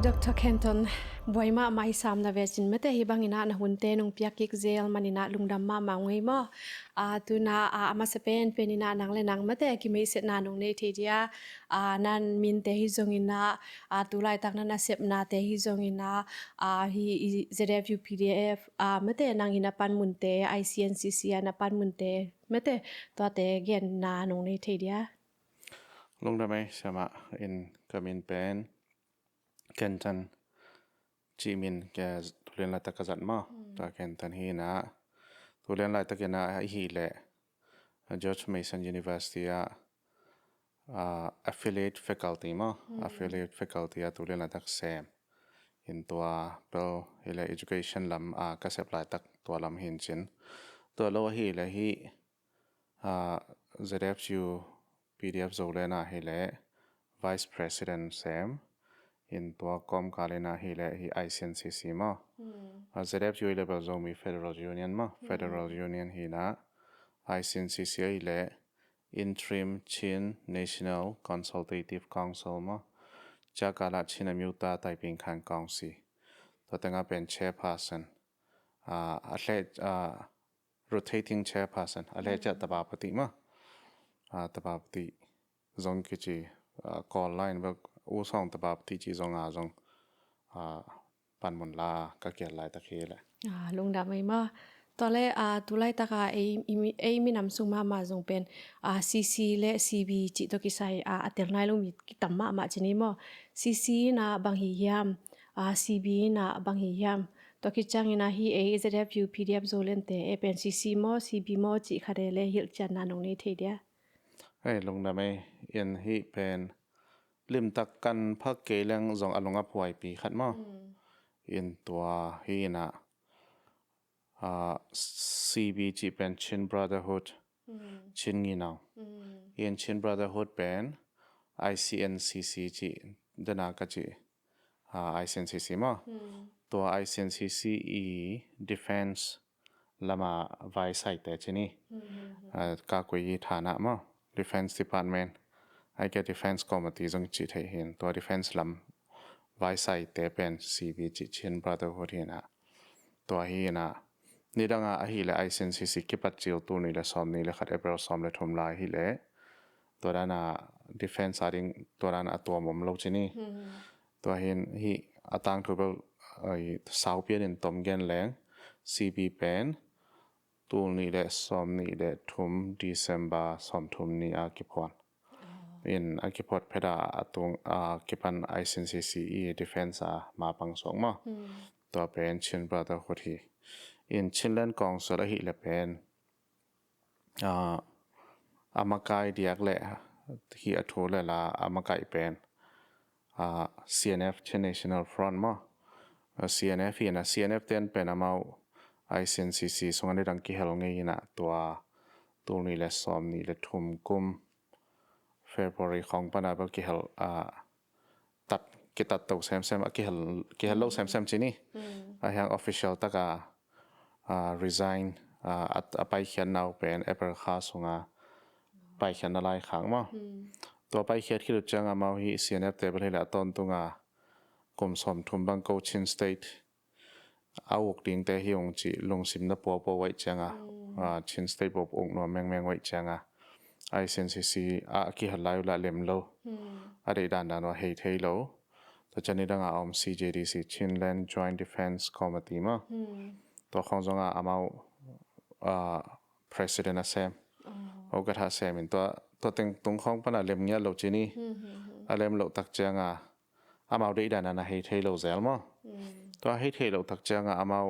Dr. Kenton boima mai sam na vecin mate hi bangina na hunte nung piakik zel manina lungdam ma mangoi mo tuna ama sepen penina nang le nang mate ki me set na nung nei thedia nan min te hi zongina tulai tak na sep na te hi zongina hi ZRA PDF mate nang ina pan munte ICNCC na pan munte mate to te gen na nung nei thedia lungdam ai sama in kamin pen Kenton Jimin ke tulen la takazat ma ta Kenton hi na tulen la takena hi le George Mason University affiliate faculty ma affiliate faculty tulen la tak sem in tua pel ile education lam ka supply tak tua lam hin chin to lo hi le hi ZRA PDFZOLAND hi le vice president sem in tua kom kalena hi le hi ICNCC ma ZRA level Zomi Federal Union ma Federal Union hi na ICNCC le interim chin National Consultative Council ma jakala chinamyuta taiping khan council to tenga pen chairperson rotating chairperson aleja tabapati ma tabapati zong kichi call line ba usong tabapati chi zong zong panmun la ka kial lai ta khela lungda mai ma tole tulai taka ei mi nam sung ma zong pen CC le CB chi to kisai aternai lo mi tamma ma chini mo CC na bang hi hiam CB na bang hi hiam to ki changina hi ZRA PDF Zoland te e pen CC mo CB mo chi khare le hil chan na nong nei thedia ai lungda mai in hi pen lim tak kan phak ke leng zong alunga phwai pi khat mo in tua hi na CB chi pen Chin Brotherhood Chin unau in Chin Brotherhood pen ICNCC chi dana ka chi ICNCC ma tua ICNCC defense lama vai sai te chini ka koi thana ma defense department I get defense committee zong chi thei hin tua defense lam vai sai te pen CB chi Chin Brotherhood hina tua hi na ni danga a hi le ICNCC kipat chil tu ni le som ni le khat April som le thum lai hi le tua na defense aring tua na atua mom lo chini tua hin hi atang thu bel sau pian in tom gen leng CB pen tu ni le som ni le thum December som thum ni a kipawl in akipot pheda atung kipan ICNCC defense ma pang song ma to pen Chin Brotherhood hi in Chinland Council hi le pen amakai diak le hi athole la amakai pen CNF National Front ma CNF hi na CNF ten pen amau ICNCC songani rang ki hel ngei na tua tu ni le som ni le thum kum February khong pana ba ki hel tat ki tat to sem ki hel lo sem chini a hang official taka resign at apai khian nau pen April kha sunga pai khian lai khang ma to pai khiat khilu changa mau hi CNF table hela ton tunga kom som thum bang ko Chin state awuk ding te hi ong chi lungsim na po wai changa Chin state pop ong no meng wai changa ICNCC ki halai la lem lo ade dan no hei lo to chani danga CJDC Chinland Joint Defense Committee ma to khongjanga amau president asem ogatha sem in to teng tung khong pana lem nya lo chini alem lo tak changa amau de dan na hei lo zel ma to hei lo tak changa amau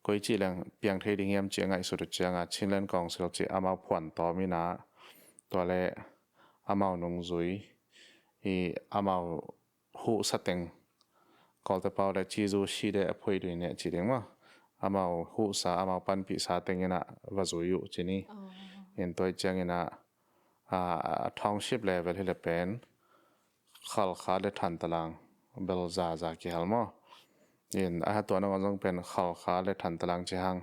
koi chi lang piang thei ding yam chengai su tu changa Chinland Council chi amau phwan to mi na to le amau nung zui hi amau hu sateng kol te pawl le chi zu shi de aphoi du ne chi ding ma amau hu sa amau pan pi sa tengena wa zuyu chini in toy changena township level hele pen Khialh le than talang bel za ki halmo in a to na ngong pen Khialh le than talang chi hang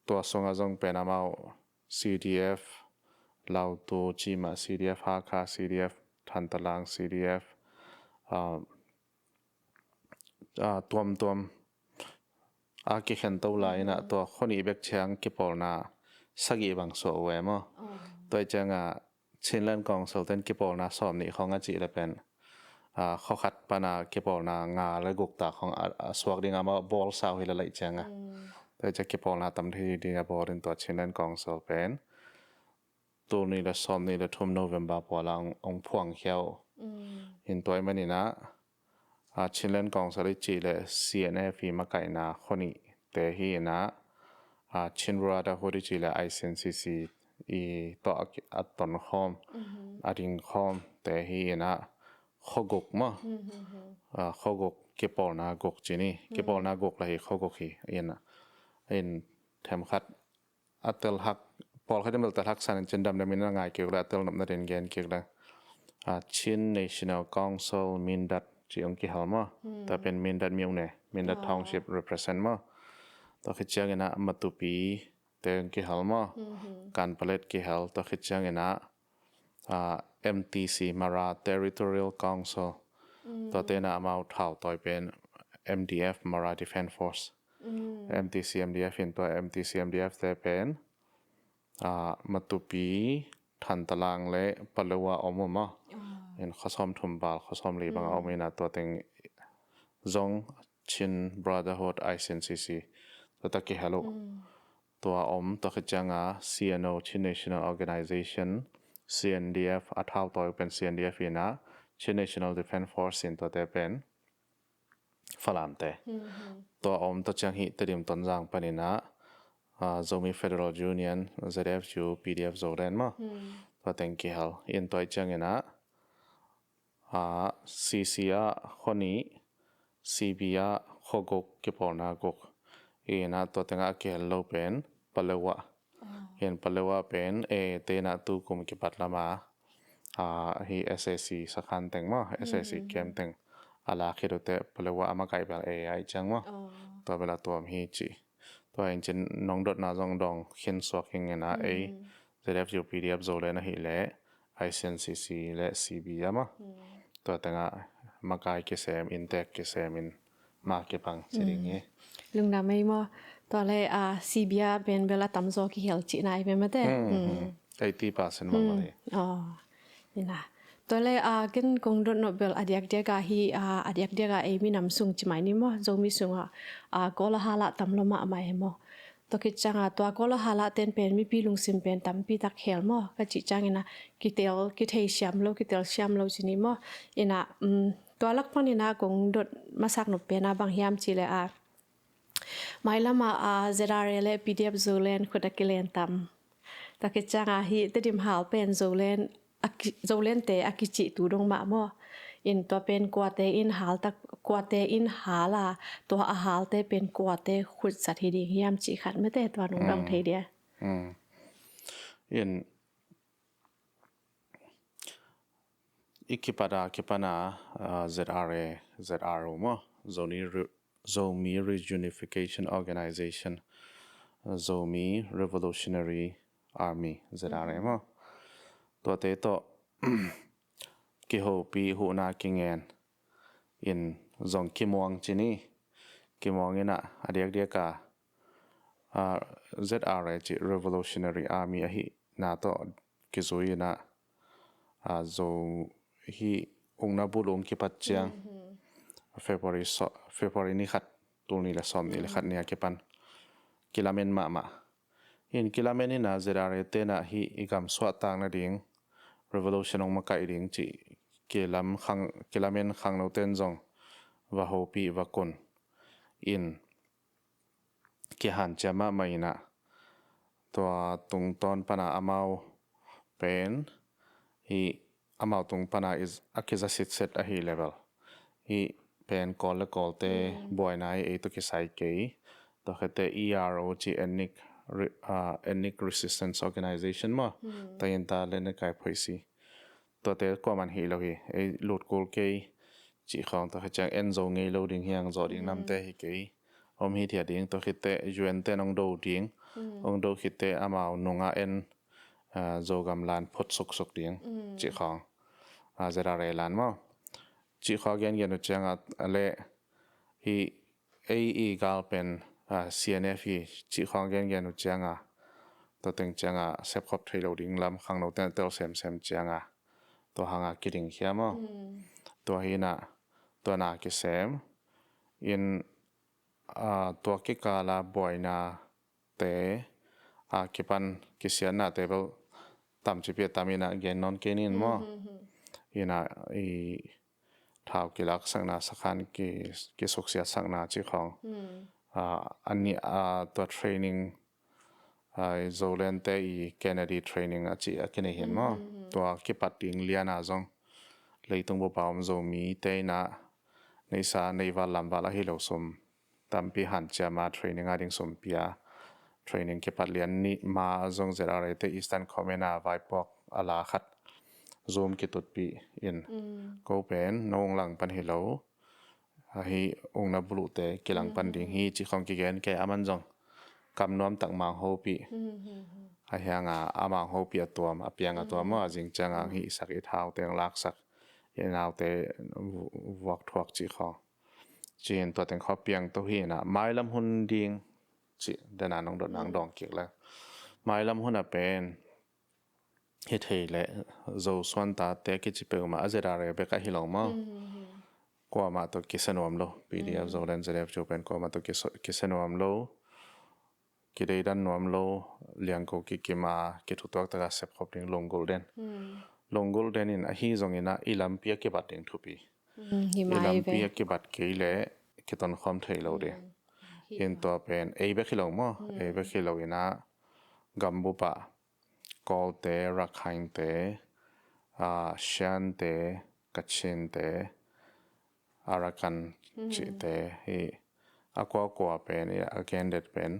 to songa jong pen amau CDF lau tu chi ma CDF ha kha CDF than talang CDF ตัวกิเข็นตัวลายนะตัวคนอีเบกเชียงกิปอลนะสักอีบางส่วนเวมั้งตัวจังชินเล่นกองโซลเทนกิปอลนะสอบนี่ของอาจีเลยเป็นเขาขัดปนากิปอลนะงาและกุกตาของสวกดิ่งมาบอลสาวฮิลเลยจังตัวจะกิปอลนะตำที่ดิ่งบอลเป็นตัวชินเล่นกองโซลเป็นตัวนี้ละสอบนี่ละทุ่มโนเวมบาปอลังองพวงเขียวเห็นตัวมันนี่นะชินเล่นกองสลิจีเลย CNF มาไก่นาคนนี้แต่ฮีนะชินรัดหัวดิจีเลย ICNCC อีต่ออัตตอนคอมดิ่งคอมแต่ฮีนะข้อกกมั้งข้อกกเก็บปอลนากกจีนี่เก็บปอลนากกเลยข้อกกฮีเอ็นแถมขัดอัตเตลหักปอลเขาจะมีแต่หักสันจันดำดำมินง่ายเกี่ยวกับอัตเตลนับนาเดนเกนเกี่ยวกับชิน National Council มินดัดจีองกิฮัลมั้งแต่เป็นมินดัดมิวเน่มินดัด Township represent มั้งตัวคิดจังนะมาตุปีเตงกิฮัลมั้งการผลิตกิฮัลตัวคิดจังนะMTC Mara Territorial Council ตัวเตนะมาเท่าต่อยเป็น MDF Mara Defense Force MTC MDF เห็นตัว MTC MDF แต่เป็นมาตุปีทันตารางและปลวะอมมั้งเห็นข้อซ้อมทุ่มบาลข้อซ้อมลีบางเอาไม่น่าตัวเต็งซงชิน Brotherhood ICNCC ตัวตะกี้ฮัลโหลตัวตัวขจังCNO ชิน National Organization CNDF อัฐาวต่อยเป็น CNDF นะชิน National Defense Force ตัวเตเป็นฝรั่งเตตัวตัวจังหิตดิมต้นจางปนินะZomi Federal Union ZFU PDFZOLAND มั้งตัวเต็งกี่ฮัลอินตัวจังนะCC คนนี้ CB ข้อกกกิปอลนากกนะตัวเต็งกี่ฮัลโลเป็นปลวะเห็นปลวะเป็นเตนะตูกุมกิปัตละมาฮี SSC สักคันเต็งมั้ง SSC เกมเต็งอะไรคิดดูเตปลวะมาไกลแบบAI จังมั้งตัวเวลาตัวมีจีตัวเองจะน้องดดนาจงดองเขียนสวกยังไงนะZFU PDFZOLAND นะฮิเล่ ICNCC และ CB มั้งตัวแต่งมาไกลเกษมอินเตกเกษมอินมาเก็บังสิ่งนี้ลุงดำไม่มั้งตัวเลยCB เป็นเวลาตำโซกิเฮลจีนายเป็นมั้งแต่80%มั้งเลยนี่นะตัวเลยกันคงโดนโนเบลอดียกเดียกอดียกเดียกมีนำซุงจิไหมนี่มั้งโจมีซุงก็ละฮาละตำลมาไม่มั้งตัวคิดจังตัวก็ละฮาละเต็นเป็นมิปีลุงซิมเป็นตำปีตักเฮลมั้งก็จิจังนะกิเทลเชียมโลกิเทลเชียมโลจินี่มั้งอินะตัวลักพนี่นะคงโดนมาสักหนุเป็นบางยามจีเลยMailam ZRA และ PDFZOLAND คนตะกิเลนตำตัวคิดจังฮีเตดิมหาเป็น Zoland เตอกิจิตูดงมามั้งอินตัวเป็นกัวเตอินหาลตะกัวเตอินหาลาตัวอาหารเตเป็นกัวเตขุดสัตว์ที่ดียามจีขัดไม่แต่ตัวนุ่งดองเทเดียอินอีกคิปนาZRA มั้งZomi Reunification Organization Zomi Revolutionary Army ZRA มั้งตัวเตโตกิโฮปีหูนากิงเงินอินซงกิมวงจีนี่กิมวงนี่นะอเดียกZRA จี Revolutionary Army อะฮีนาโตกิซุยนะโซฮีองนาบุลงกิปัจเจียงFebruary นี่ขัดตัวนี้ละซ้อมนี่ละขัดเนี่ยกิปันกิลาเมนมาอินกิลาเมนนี่นะ ZRA เตนะฮีอีกำสวดต่างนะดิ่งRevolution องมาไกลดิ่งจีกิลาเมนขังเราเต้นจงว่าโฮปีว่าคนอินกิหันจะมาไม่นะตัวตรงตอนปนาอามาวเป็นฮีอามาวตรงปนา is อักษรสิทธิ์ฮี level ฮีเป็นกอลและกอลเตบอยนายตัวกิไซเกย์ตัวเขาเต ERO จี Ethnic Resistance Organization มั้งแต่ยันตาเล่นในกายพอยซีตัวเตะกว่ามันฮีเราฮีหลุดโกลเกย์จีของตัวเขาจังเอ็นโซเงยเราดิ่งเฮียงจอดิ่งน้ำเตะฮีเกย์ฮีเทียดิ่งตัวคิดเตะยูเอ็นเตะน้องดูดิ่งองดูคิดเตะอามาวนุ่งเอ็นโจกำลานพดสุกดิ่งจีของZRAลานมั้ง จีข้อเกียนอุจังเละอีกาลเป็นCNF จีข้อเกียนอุจังตัวเต็งจังเซฟครบไทยเราดิ้งลำข้างเราเต้าเซมจังตัวหางกิดิงเขียมตัวหินะตัวนากิเซมอินตัวกิกาลาบอยนาเตกิปันกิเสียนนาเตเบลตามจีเปียตามินะเกนนอนเกนินมั้งอินะท้าวกิลักสังนาสักขันกิสุกเสียสังนาจีของอันนี้ตัวเทรนนิ่งZoland เตอีแคนาดีเทรนนิ่งจีกินเห็นมั้งตัวกิปัดดิ้งเลียนจงเลยต้องบอกว่าZomi เตนะในสาในวันลำบากให้เราสมตามปีหันจะมาเทรนนิ่งดิ้งสมปีเทรนนิ่งกิปัดเลียนนี่มาจงZRAเตอีสตันคอมเมนาไวปอกอลาขัดZoom กิตุดปีอินก็เป็นน้องหลังปันฮิโลให้องนับบุรุษกิหลังปันดิ้งฮีจีของกิเกนแกอามันจงกำนวมตักมังโฮปีให้ยังอามังโฮปีตัวมาเปียงตัวมั่วจริงจังฮีสักอีเท้าเตียงลักสักยันเอาแต่วอกทวกจีของจีนตัวเตียงเขาเปียงตัวฮีนะไม้ลำหุ่นดิ้งจีเดินน้องโดดนางดองเกี่ยวแล้วไม้ลำหุ่นเป็นเฮ็ดให้และโจส่วนตาแต่กิจเปิลมาZRAเบกะฮิลมาก็มาตัวกิสนวมโล PDFZOLAND ZRA Suppoters ก็มาตัวกิสนวมโลกิได้ดันนวมโลเลี้ยงก็กิมากิทุกตัวตะกะเซฟครบดิ้งลง golden ลง golden อินฮีจงอินะอีลัมเปียกิบัดดิ้งทุปีอีลัมเปียกิบัดกิเลกิตอนความเทโลเดอินตัวเป็นเอเบกฮิลมาเอเบกฮิลอินะกัมบูปะกอลเตรักไฮน์เตเชียนเตกัชชินเตอารักันจิเตฮีกัวเป็นอาเกนเด็ดเป็น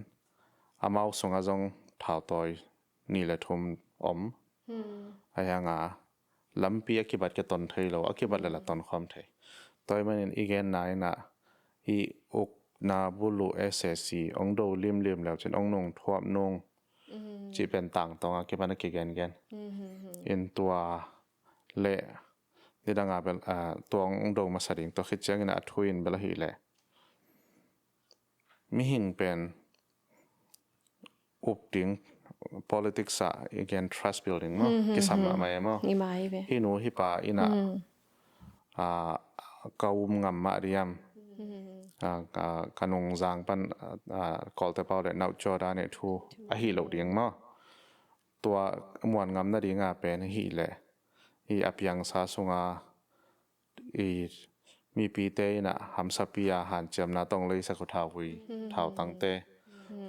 อามาส่งอาจงท้าวตอยนี่แหละทุ่มอายังลำปีกิบัดกตนเทยโลกิบัดเลยละตนความเทยตอยมันอีเกนนายนะอีอกนาบุลุSSCองโดลิมแล้วจนองนงทวบนงจีเป็นต่างตรงกิบันกิกันอินตัวเละนี่ดังเป็นตัวองโดมาสดิ่งตัวคิดเจงนะทวินเบลฮีเละมิหิงเป็นอุปดิ้ง politics again trust building มั้งกิสามมาไหมฮินูฮิปาอินะกาวมงามมาดิยมขนงจางปันกอลเตเปาเดนเอาจอดานี่ทูฮิโลดิ้งมั้งตัวมวนงามนาดิ้งเป็นฮิเละฮีอภิยังซาสุงมีปีเตนะฮัมสับปีอาหารเจมนาต้องเลยสักท้าววีท้าวตั้งเต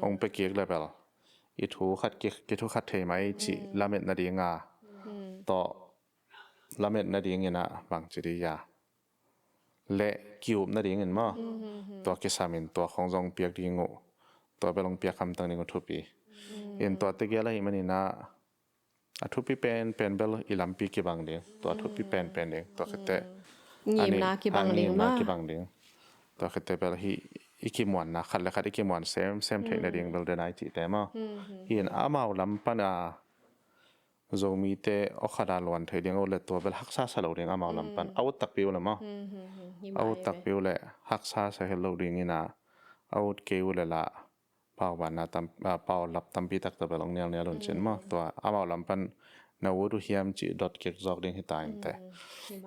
องไปเกียกเลเวลอีทูขัดเกียกทูขัดเทไหมจีละเม็ดนาดีงาต่อละเม็ดนาดีเงินะบางจิริยาและคิวนาดีเงินมั้งตัวกิสามินตัวของจงเปียกดีงูตัวไปลงเปียกคำตั้งนี่ก็ทุบีเห็นตัวตะเกียละหิมันนี่นะทุบีเป็นเบลอีลัมปีกิบังเดียงตัวทุบีเป็นเดียงตัวคิดแต่ยิมนากิบังเดียงมั้งตัวคิดแต่เบลฮีอีกิมวันนะขัดเลยขัดอีกิมวันเซมเทคนาดีเงเบลเดนไอจีแต่มั้งเห็นอามาลำปันZomi เตอขัดาลวนเทเดียงเอาเลยตัวเบลฮักซาสโลเดียงอามาลำปันเอาตักปิวเลยมั้งเอาตักปิวเลยฮักซาสเฮลโลเดียงนี่นะเอาเกวเลยละเป่าวันนะตั้มเป่าลับตั้มปีตักตะเบลงเนี่ยหล่นเช่นมั้งตัวอามาลำปันนาวูดูhiamจีดอทเก็กจอกเดียงให้ตายแต่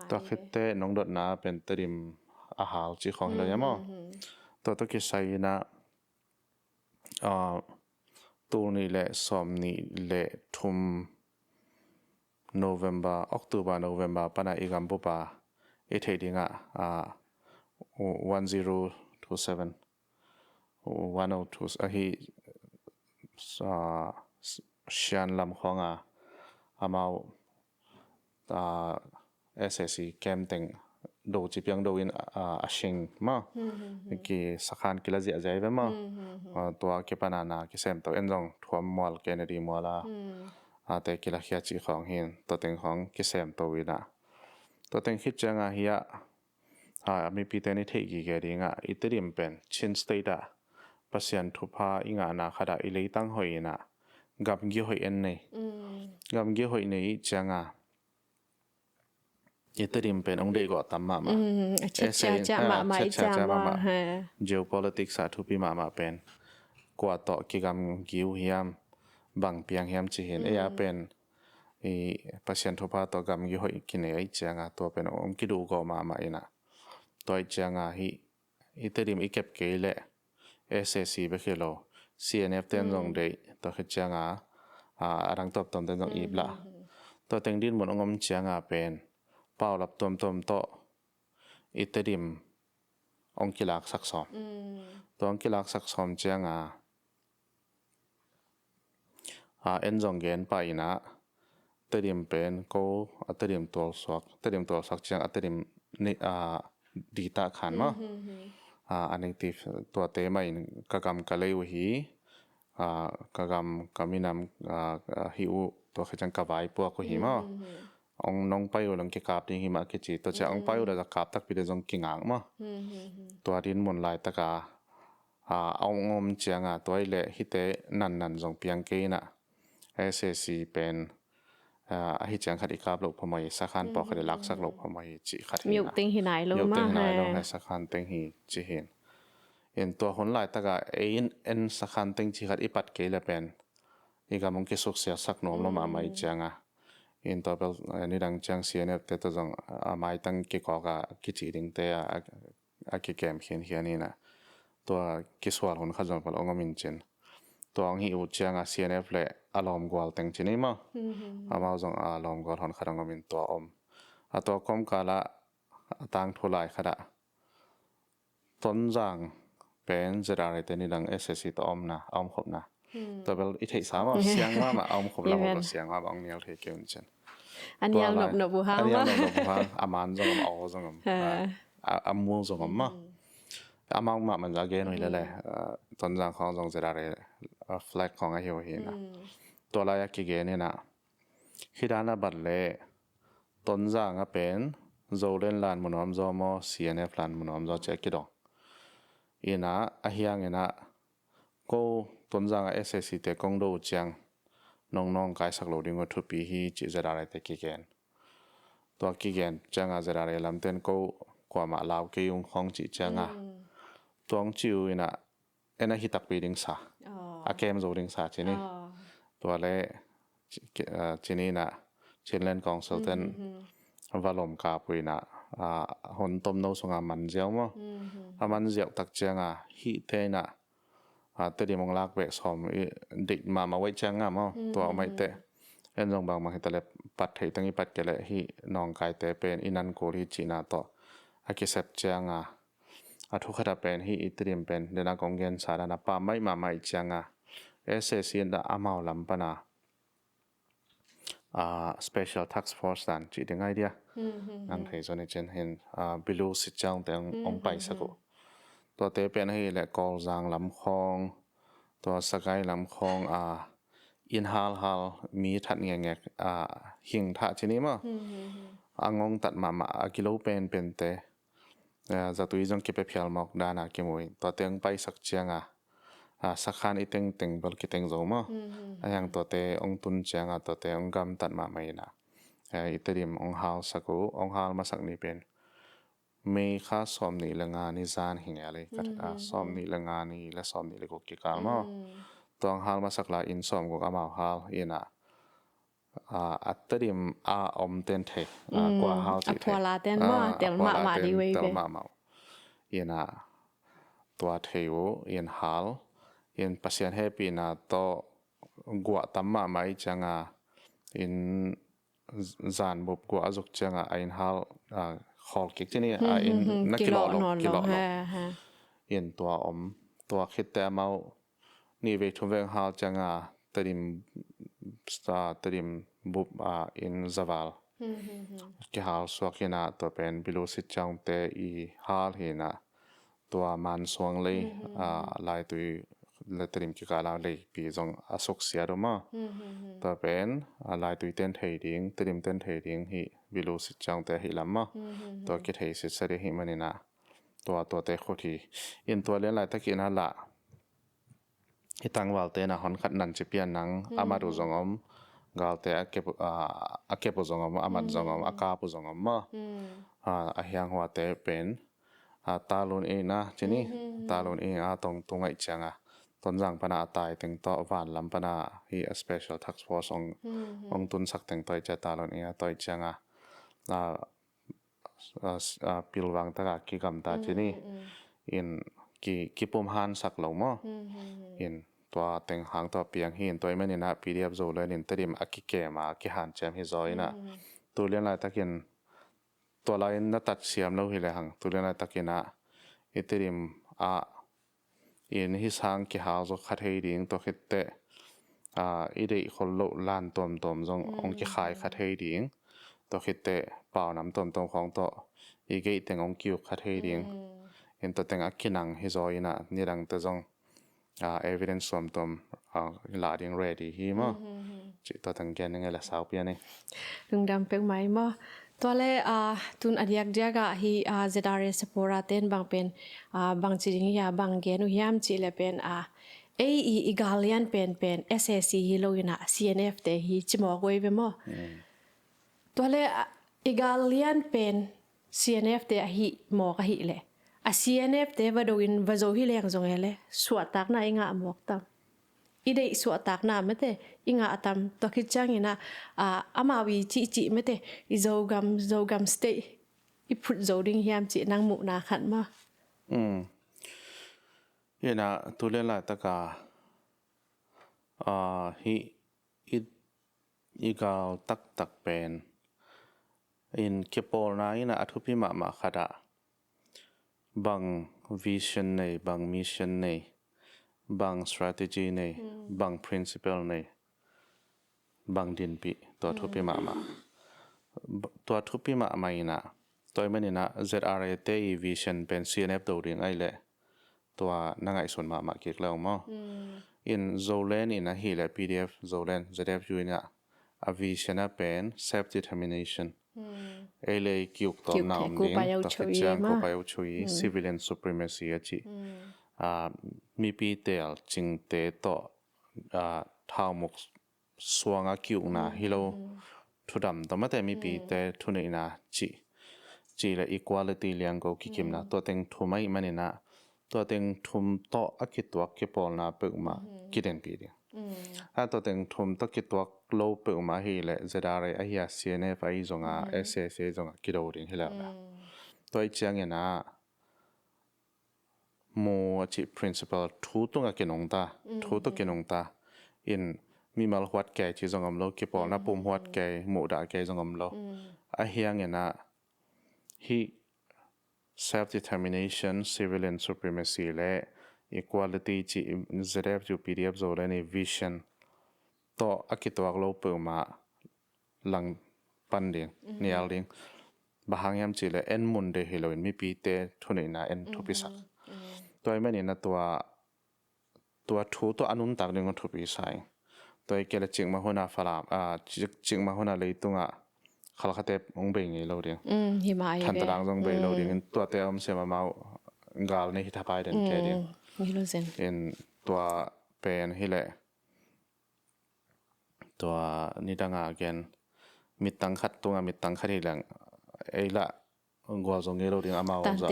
ตัวคิดแต่น้องดอทนาเป็นตริมอาหารจีของเราเนี่ยมั้งตัวตะกี้ใส่นะตัวนี้แหละสอมนี่แหละทุ่มNovember October November ปนัยกัมพูปาเอเทดิ้ง1027 102ฮีเชียนลำของอามาSSC แคมเต็งดูจีเปียงดูอินอาชิงมั้งกี่สักขันกิลาเจียใจไปมั้งตัวเก็บปนานากิเซมตัวเอ็นจงทวมมัวแกนดีมัวละแต่กิลาเขียจีของหินตัวเต็งของกิเซมตัววินะตัวเต็งคิดจังเฮียมีปีเตนิเทกิเกดิงอิตริมเป็นชินสเตดปัสยันทุพาอิงานาขดาอิเลตังหอยนะกับกิหอยเอ็นนี่กับกิหอยนี่จัง Tedim pen ong dei go tam ma cha ma mai cha ma ha geopolitics sa thu pi ma pen kwa to ki gam giu hiam bang piang hiam chi hen e ya pen i pasien thopa to gam gi hoi ki ne ai changa to pen om ki du go ma ina toy changa hi tedim ikep ke le SSC be khelo CNF ten jong dei to khe changa arang top tom ten jong ibla to teng din mon ngom changa pen pawl lap tom to itedim ong kilak sak som to ong kilak sak som changa en jong gen pa ina tedim pen ko tedim tol sok chang tedim ni di ta khan ma ani ti to te mai kakam kalei hi kagam kaminam hiu to khachang ka vai po ko hi ma ong nong pai long ki kap ding hi ma ki chi to cha ong pai da kap tak pi de jong ki ngang ma to din mon lai ta ka ong om changa toy le hi te nan jong piang ke na SSC pen hi chang khadi kap lo phomai sakhan po khade lak sak lo phomai chi khat miu ting hi nai lo ma ha sakhan teng hi chi hin in to hon lai ta ka en sakhan teng chi khat ipat ke le pen i ga mong ke sok sia sak nom lo ma mai changa in to bel ni dang chang CNF te to jong mai tang ki ko ga ki chi ding te a ki kem khen hiani na to ki swal hon kha jong pal ongom in chen to ang hi u changa CNF le alom gwal teng chini ma ama jong alom gwal hon kharang min to om a to kom kala tang thulai khada ton jang pen ZRA te ni dang SSC to om na om khop na to bel i thei sa ma siang ma om khop la ma siang ma bang nial thei keun chen an yal nop bu ha ma an yal nop bu ha aman jong am aw jong am amu jong am ma amang ma man ja ge noi le ton jang khong jong ZRA flag khong a hiu hi na to la ya ki ge ni na hidana bat le ton jang a pen Zoland lan munom zo mo CNF lan munom zo che ki dong ina a hiang ina ko ton jang a SSC te kong do chang nong kai sak lo ding thu pi hi chi ZRA te ki gen to ki gen changa ZRA lam ten ko kwa ma law ke yung khong chi changa tong chiu ina ena hi tak pi ding sa a kem zo ding sa chini to le chini na chinlen council ten valom ka puina hon tom no songa man jiao mo man jiao tak changa hi te na te mong lak be som dik ma wai changa mo to mai te en jong bang ma hitale pat thei tangi pat kele hi nong kai te pen inan ko ri china to akisep changa thu khata pen hi itrim pen dena kongen sara na pa mai changa SSC da amau lam pana special task force dan chi ding idea nang thei zone chen hen below sit chang teng ong pai sa ko to te pen hi le kol jang lam khong to sakai lam khong in hal mi that nge hing tha chini ma angong tat ma kilo pen te za tui jong ke pe phial mok dana ke moi to teng pai sak chianga sakhan iteng teng bal ki teng zo ma ayang to te ong tun chianga to te ong gam tat ma mai na iterim ong hal saku ong hal ma sak ni pen me kha som ni langa ni zan hinga le kat som ni langa ni la som ni le ko ki kal ma tong hal ma sak la in som ko ama hal ina tedim om ten the kwa hal ti the la ten ma tel ma di we be ma ina tua theu in hal in pasien happy na to gwa tamma mai changa in zan bob gwa azuk changa in hal khol ki chini in na kilo in tua om tua khitte mau ni ve thum veng hal changa tedim bob in zaval ki hal swakina to pen bilu sit chang te I hal hina tua man suang le lai tu le terim ki kala le pi jong asok sia do ma ta pen lai tu ten thei ding terim ten thei ding hi bilu sit chang te hi lamma to ki thei sit sare hi manina to te khothi in to le lai takina la hitang wal te na hon khat nan chi pian nang amaru jong om gal te ake po zong aman zong aka po zong ma hiang hwa te pen talun e na chini talun e tong tungai changa ton jang pana tai teng to van lam pana hi a special task force ong tun sak teng toi cha talun e toi changa pilwang ta ki kam ta chini in ki pom han sak lo mo in tua teng hang to piang hin toy manina PDFZOLAND in tedim akike ma ki han chem hi zoina tu lian lai takin to lain na tat siam lo hi le hang tu lian lai takina iterim in hi sang ki ha zo khat hei ding to khitte idei khol lo lan tom zong ong ki khai khat hei ding to khitte paw nam tom khong to igei teng ong kiu khat hei ding in to teng akinang hi zoina nirang te zong evidence som tom la ding ready hi mo chi to tang gen nge la sau pia ni lungdam pek mai mo to le tun adiak jaga hi ZRA Supporter ten bang pen bang chi ya bang gen hiam chi le pen igalian pen SSC hilo ina CNF te hi chimo goi be mo to le igalian pen CNF te hi mo ka hi le CNF te vadoin vazo hi leng zong ele suatak na inga amok tam idei suatak na mate inga atam to khichang ina amawi chi mate izogam stay iput zoding hiam chi nang mu na khan ma yena tulen la taka hi igal tak pen in kipawl na ina athupi ma khada bang vision nei bang mission nei bang strategy nei bang principle nei bang din pi to thupi ma to thupi ma ina toy manina ZRA te vision pen CNF do ring ai le to nangai son ma kek law mo in Zoland in a hi le PDFZOLAND ZFU ina a vision a pen self determination ele kiuk to nam ding to khichang ko payo chui civilian supremacy achi mipih tel cing te to thaumok suanga kiuk na hilo thudam to mate mipih te thunei na chi la equality liang go kikim na to teng thumai manina to teng thum to akitwak ke pol na peuh ma kiden pi ding to teng thum to kitwak lo peuh ma hi le ZRA a hiya CNF ai zonga SSA zonga kido ring hila toy chiang ena mo chi principle thu to nga kenong ta in mi mal hwat ke chi zongam lo ki pol na pum hwat ke mo da ke zongam lo a hiang ena hi self determination civilian supremacy le equality chi ZRA PDFZOLAND vision to akitwak lo peuh ma lang panding nial ding bahang yam chi le en mun de heloin mipih te thunei na en thupisak toy mani na tua thu to anun tak ding thupi sai toy kele ching ma hona falam ching ma hona leitunga khal khate ong be ngi lo ding hi mai than tarang jong be lo ding tua te om se ma mau gal ne hi thapai den ke ding hilo zen in tua pen hile tua nidanga again mitang khat tunga mitang khari lang eila gwa zong ngelo ding amao za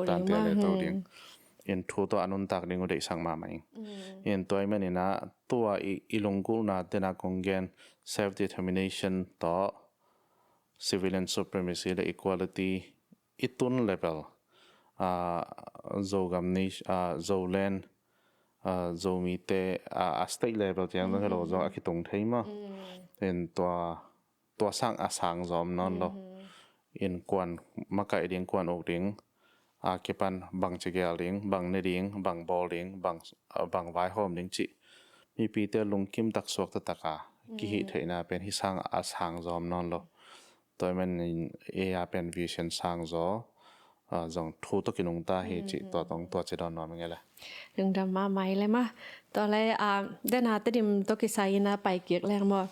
tante le to ding in thu to anun tak ding dei sang ma mai in toy manina tua ilungul na tena kongen self determination to civilian supremacy le equality itun level zogam ni Zoland Zomi te state level tiang dong hello zo akitung thei ma in to sang zom non lo in kuan makai ding kuan ok ding kepan bang chegel ding bang ne ding bang bol ding bang vai hom ding chi mipih te lungkim tak sok ta taka ki hi theina pen hi sang zom non lo toy man in pen vision sang zo zong thu to kinung ta hi chi to tong to che don nom ngela lungdam ma mai le ma to le den ha tedim to ki sai na pai kiek leng mo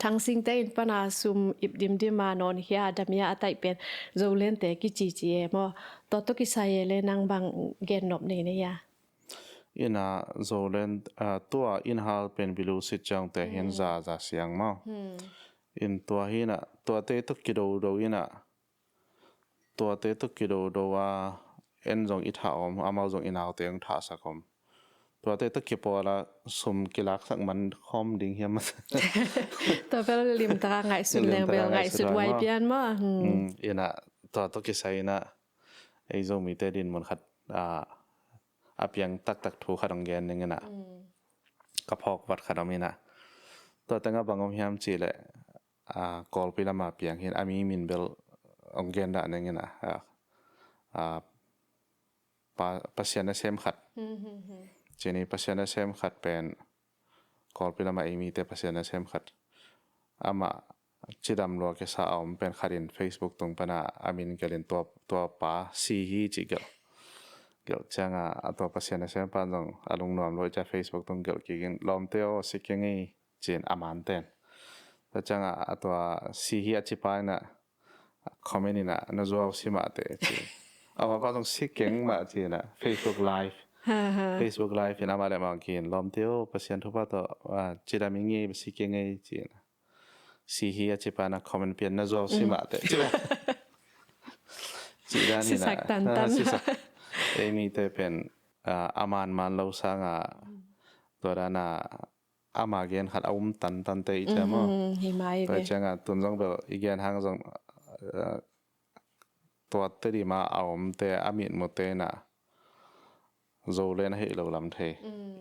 thang sing te in pana sum ip dim ma non hia damia atai pen Zoland te ki chi mo to ki sai le nang bang gen nop nei ne ya ina Zoland tua in hal pen bilu sit chang te hian za siang ma in tua hina tua te to kido do ina tua te to kido do wa en jong i tha om amao jong inau te ang tha sakom tua te to kipawl sum kilak sak man khom ding hiam ตัวเป็นลิมตาไงสุดแรงเบลไงสุดไวเปียนมั้ง ina tua to kisai na ei Zomi Tedim Inn mon khat apiang tak thu kharang gen ningena kapok wat kharamina to tanga bangom hiam chi le kol pilama piang hin ami min bel ongen da ningena pasiana sem khat cheni pasiana sem khat pen kol pilama imi te pasiana sem khat ama chidam lo ke sa om pen kharin Facebook tung pana amin gelin to pa si hi chi gel changa atwa pasiana sem pan jong alung nom lo cha Facebook tung gel ki lom teo sikengi chen aman ten ta changa atwa si hi achi pa na comment ina na zo sima te chi awa pa jong sikeng ma chi na Facebook live ina ma le ma kin lom teo pasian thu pa to chidamingi sikengi chi na si hi achi pa na comment pian na zo sima te chi dan ina sisak tan emi te pen aman man lo sanga torana amagen khat tan te ichamo หิมะ to changa tunjong be igen hang jong to teri ma aom te amit mo te na Zoland hilo lam thei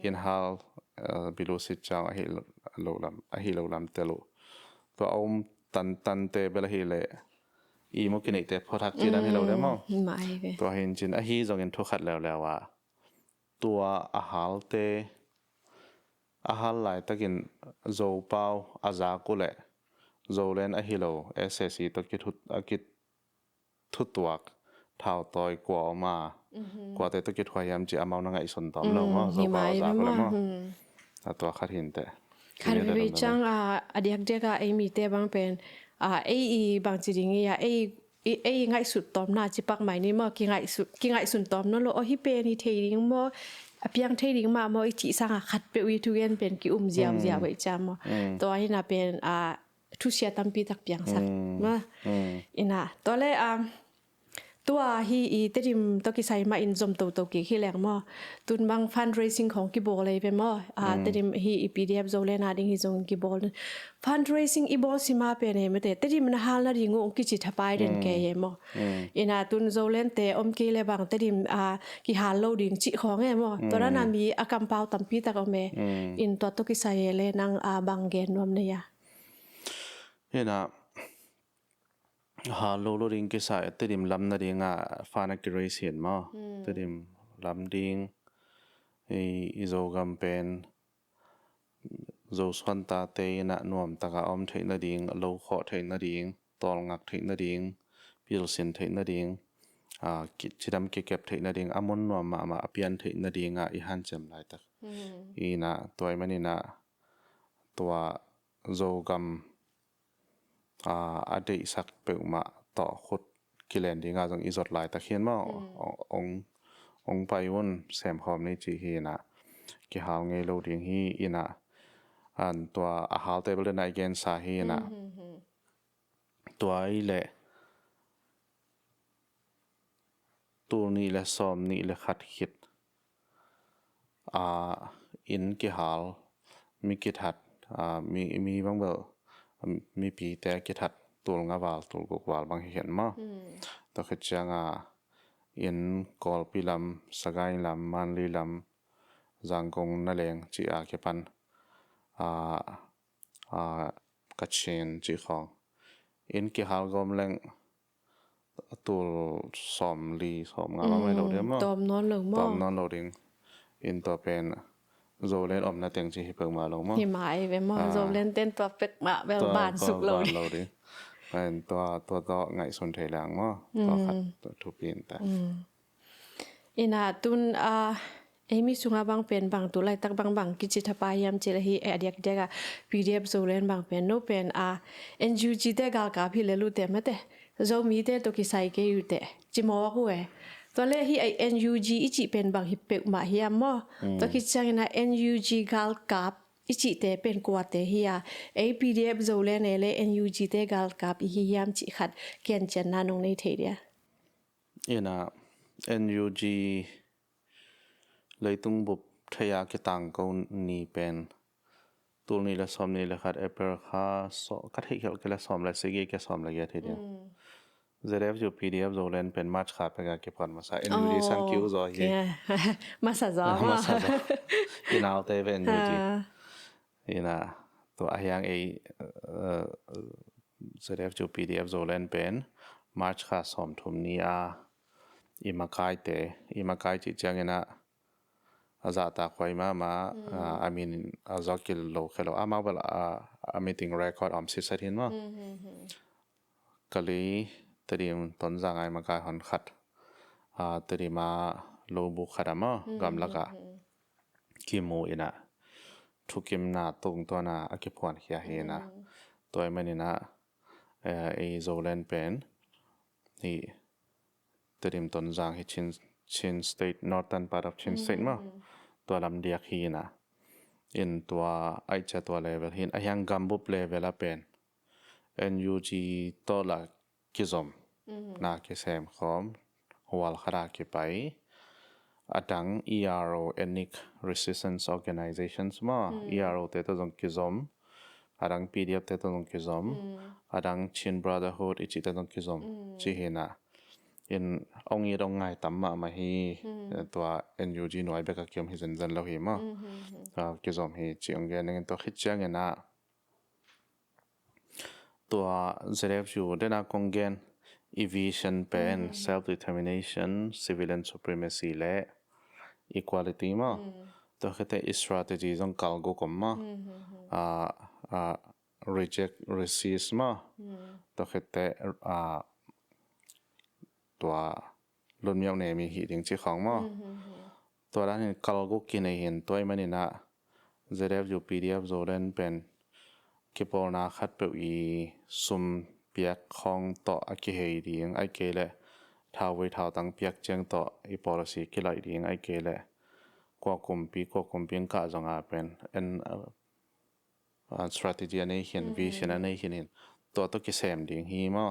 in hal bilu sit chang hilo lam telo to aom tan te bela hile i mo kinai te phothak chi dan hilo le mo หิมะ ตัวเห็นจินhiจงเห็นทุกขัดแล้วว่าตัวอาหารเตอาหารหลายตะกินโจเปาอาจากุเล่โจเลนฮิโลSSC ตะกิทุตัวเท่าต่อยกว่าออกมากว่าแต่ตะกิพยายามจะเอามาหนังไอสนตอมเราว่าโจเปาอาจากุเล่มาตัวขัดเห็นแต่คันวิจังอดีตเด็กไอมีเตบางเป็นไอบางจริงไอ้ง่ายสุดตอมน่าจิปักใหม่นี่มั้งกี่ง่ายสุดตอมนั่นโลฮิเปนี่เทดิ้งมั้งเพียงเทดิ้งมามั้งที่สร้างขัดเปวิทุเรียนเป็นกี่เจียวไว้จำมั้งตัวนี้น่ะเป็นทุเสียตั้มปีตักเพียงสักมั้งอิน่ะตัวเลยตัวฮีเตดิมตัวกิใส่มาอินจมตัวกี่ขี้แรงมั้งตุนบางฟันเรซิ่งของกิบอลเลยเป็นมั้งเตดิมฮีPDFZOLANDดิ่งฮีจงกิบอลฟันเรซิ่งอีบอลสิมาเป็นเหมือนเตดิมน่าฮัลล์ดิ่งงกิจิทับไปเดินแก่ยังมั้งอิน่ะตุนZolandเตอมกี่เลยบางเตดิมกิฮัลโลดิ่งจิของเองมั้งตัวนั้นมีอากำเปาตั้มปีตักเอาเมอินตัวกิใส่เลยนั่งบางเกนรวมเนี่ยเนาะฮาโลริงกิสายติดิมลำนาดิงฟานักเรเซียนมาติดิมลำดิงอีโจกัมเป็นโจสวนตาเตยนะนวมตะกะอมเทนดิงโลขอเทนดิงตอลงักเทนดิงพิลสินเทนดิงกิจดำกิเก็บเทนดิงอมนนวมมาอภิยันเทนดิงอีฮันเจมไลตักอีนะตัวมันนี่นะตัวโจกัมอดีตสักเปล่ามาต่อขุดกิเลนดีงาจงอิจดลายตะเคียนมาองไปวนแสมหอมในจีฮีนะกิหาวไงโลดิ้งฮีอินะตัวอาหารเตเบิลในเกนสาฮีนะตัวไอเล่ตัวนี้และซ้อมนี้และขัดขิดอินกิหาวมีกิทัดมีบางเบลมีปีแต่กิทัดตัวงาวาลตัวกวาลบางเห็นมั้งตัวขจังอินกอลปีลำสกายลำมันลีลำจังกงนั่นเองจีอาเก็ปันกัดเชนจีของอินกิฮาลกอมแรงตัวสอมลีสอมงาไม่เราเดียวมั้งตอมนอนหลงมั้งตอมนอนเราดิ้งอินตัวเป็นZoland อมนาเต็งจีฮิเปิงมาลงมั้งหิมะเว้ยมั้งZolandเต้นตัวเป็กมาเวลบานสุกเลยเป็นตัวไงส่วนเทลังมั้งตัวขัดตัวทุบปีนแต่อินาตุนมีสุงาบางเป็นบางตัวไล่ตักบางกิจทัพายามเจริญเดียกเด็กPDFZOLANDบางเป็นโนเป็นNGO เด็กกาลกาพี่เลลุเตมเตZomiเตตัวกิไซเกยุเตจิมอว่ากู ตัวเลขที่ไอ NUG อีจิเป็นบางฮิปเปกมาเฮียมอตัวคิดจังนะ NUG กาลกับอีจิเตเป็นกว่าเตเฮียไอ PDF โซเลนเล NUG เตกาลกับอีฮิยามจิขัดเกียนจันนานงในเทเดียNUG เลยตุ้งบุบทยากิตังก็นี่เป็นตัวนี้ละสอมนี่ละขัดเอเปอร์ค่าสอกัดให้เขาก็ละสอมละสิเกก็สอมละเยอะทีเดียวZRA PDF Zoland เป็นมาร์ชขาดไปกับเก็บผ่อนมาซะ NUG สังคิวจอยมาซะจอมาซะจอเอาเตเป็น NUG ตัวอย่างZRA PDF Zoland เป็นมาร์ชขาดสอมทุมนี้อีมาไกจิจังเนะอาจจะตาควายมาI mean อาจจะกิโลมาเวลาmeeting record สิสัยเห็นมั้ยก็เลยตรีมต้นจังไงมาการหันขัดตรีมาโลบุขัดมั้งกำลังกิโมทุกิมนาตรงตัวน่ะอคิพวนเฮียเฮนะตัวมันนี่นะโซแลนด์เป็นนี่ตรีมต้นจังให้ชินสเตท northern part of ชินสเตทมั้งตัวลำเดียกฮีนะอินตัวไอเจตัวเลเวลหินยังกัมบุบเลเวลเป็น NUG ตัวละกิจอมนาเกษมคอมหัวขรากิไปดัง ERO Ethnic Resistance Organizations มา ERO เตตัวจงกิจอมดัง PDF เตตัวจงกิจอมดัง Chin Brotherhood อีกเตตัวจงกิจอมจีเฮนะอินองค์ง่ายตั้มมาฮีตัว NUG หน่วยเบกเกียมฮิจันจันเราเห็นมั้งกิจอมฮีจีองเกนตัวคิดจังเงินะตัว ZRA ได้นักกงเกน evasion เป็น self determination civilian supremacy และ equality มั้งตัวคิดแต่ strategy จงกาลกุกมั้งreject resist มั้งตัวคิดแต่ตัวรุ่นเมียวเนี่ยมีหิดิงจีของมั้งตัวนั้นกาลกุกินเห็นตัวมันนี่นะ ZRA PDF Zoland เป็นกิปอลนาขัดเปอีซุมเปียกของต่ออกิเฮดีงไอเกเลท้าวไว้ท้าวตั้งเปียกเจียงต่ออีปอลสีกิไลดีงไอเกเลกว่าคุมปีงกะจงอาเป็นstrategy อันนี้เห็น vision อันนี้เห็นตัวกิเซมดีงฮีมั้ง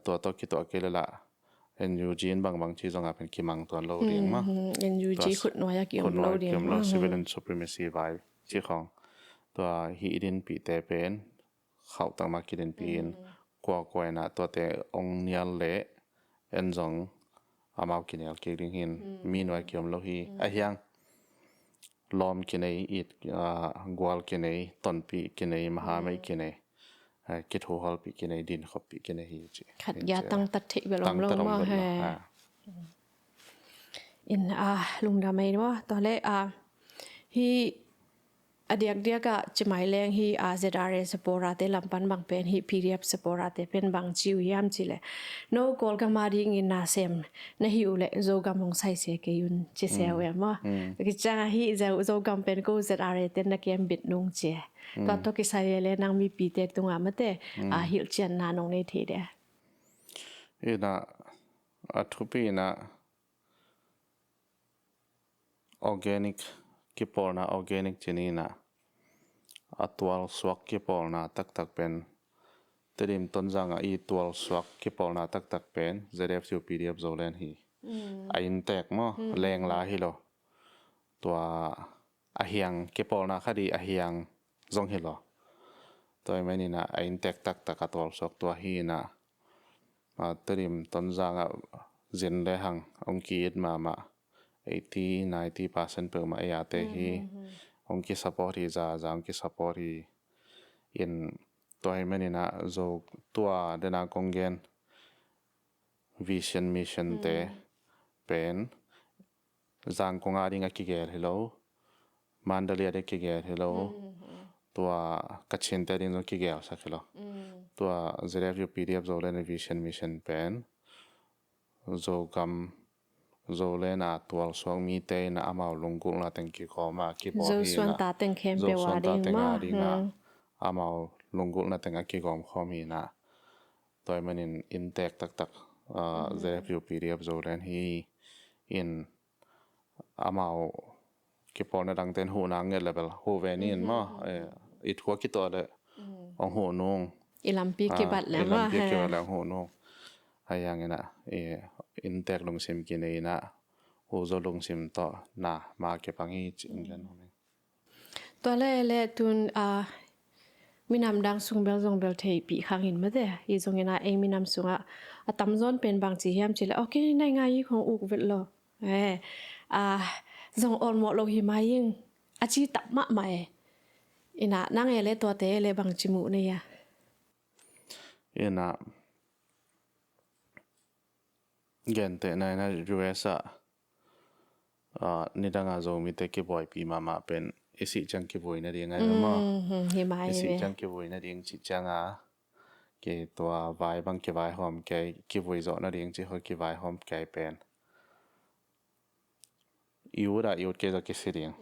ตัวกิตัวเกเลละNUG บางที่จงอาเป็นกิมังตัวโลดีงมั้งNUG ขุดน้อยอยากกิมโลดีงมั้ง civilian supremacy vibe ที่ของตัวฮีดินปีเตเป็นเขาตั้งมากินปีนกว่านะตัวเตองเนียลเละจงอามากินเนียลเกินหินมีหน่วยเกี่ยมโลหียังลอมกินอีดกวาลกินต้นปีกินมหาไม่กินกิดหัวหอลปีกินดินขบปีกินฮีจีขัดยาตั้งตัดเทเวลลงมาให้อินลุงดาไม่เนาะตอนแรกฮีเดียกจะหมายแรงฮีZRA Supporter เตลำปันบางเป็นฮี PDF Supporter เตเป็นบางจิวย่ำจิเลยโนกอลกัมาดีงินนาเซมนฮิวเล่โจกำมงใส่เสกยุนจิเซลเวมกิจางฮีโจกำเป็นกู ZRA เตนักเกมบิดนงเจตอนที่ใส่เลยนางมีปีเตตรงมาเตฮิลเจนนานงในทีเดียทุปีorganic kipawl na organic chini na atwal swak kipawl na taktak pen tedim tonjanga I twal swak kipawl na taktak pen ZRA PDF Zoland hi ain tek mo leng la hilo tua hiang kipawl na khadi hiang zong hilo toy mani na ain tek taktak atwal swak tua hi na tedim tonjanga zin le hang ongki it ma 80-90% เปิดมาเตฮีองค์support ที่จะองค์ support ที่อินตัวให้มันนี่นะโจตัวเดินกงเกน vision mission เตเป็นจางกงอาดิงกิเกล hello มันเดลียเดกิเกล hello ตัวกัจฉินเตดิงกิเกลสัก hello ตัว ZRA PDF Zoland vision mission เป็นโจกำZoland ตัวสวงมีเตนะอามาลงกุลนาเต็งกี่ข้อมากี่ปอฮีนะส่วนตาเต็งเข้มเปวาดิมาอามาลงกุลนาเต็งกี่ข้อมีนะตัวมันอินเตกตัก ZRA PDFZOLAND hi in amao kipawl na dang ten hu nang nge level hu ve ni in ma I thua ki to le ong hu nung ilampi ki bat le ma ilampi ki bat le hu nung hayang ina in tek lung sim ki nei na hu zo lung sim to na ma ke pangi cing ganตัวเล่ตุนมีนำดังซุงเบลซงเบลเทปีข้างหินมาเดะอีจงเงินเองมีนำซุงตำซ้อนเป็นบางจีเฮียมจีเลยโอเคในงานยี่ของอุกเวทโลจงอ่อนหมดโลหิมายิ่งอาชีตับมะใหม่อินะนั่งเล่ตัวเตะเล่บางจิมุเนี่ยอินะเกนเตในนะUSนี่ดังอาโซมีเตกิบอยปีมาเป็นisi chang ki voi na ding ai ma isi chang ki voi na ding chi chang ke to vai bang ke vai hom ke ki voi zo na ding chi ho ki vai hom ke pen yu ke zo ke si ding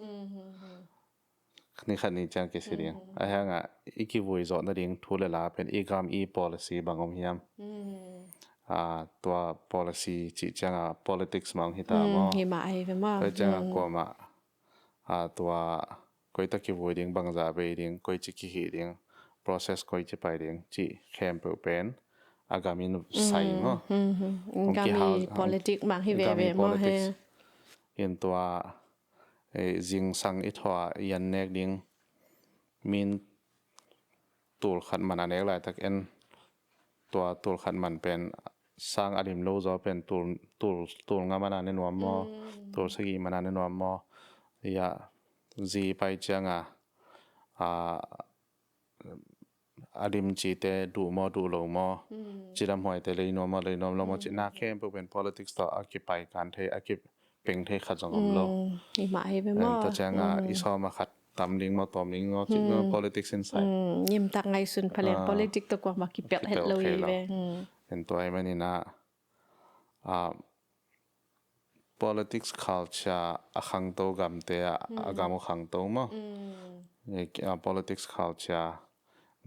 ni khan ni chang ke si ding a ha nga I ki voi zo na ding thu le la pen I gam I policy bangom hiam to policy chi chang politics mang hita mo hi ma ai ve ma chang ko ma to koi ta ki voi ding bang za be ding koi chi ki hi ding process koi chi pai ding chi khem peuh pen agamin sai mo gami politic mang hi ve mo he in to jing sang I thwa yan nek ding min tul khat man anek lai tak en to tul khat man pen sang adim lo zo pen tul nga man ane nuam mo tul sagi man ane nuam mo ya zi pai changa adim chi te du lo mo chiram hoi te le no mo chi na khem pu pen politics to occupy kan the akip peng the khat jong lo I ma ai ve mo to changa iso ma khat tam ding mo tom ding ngo chi politics inside yim tak ngai sun phalen politics to kwa ma ki pek het lo yi ve en to ai mani na politics culture akhang to gam te agam khang to mo politics culture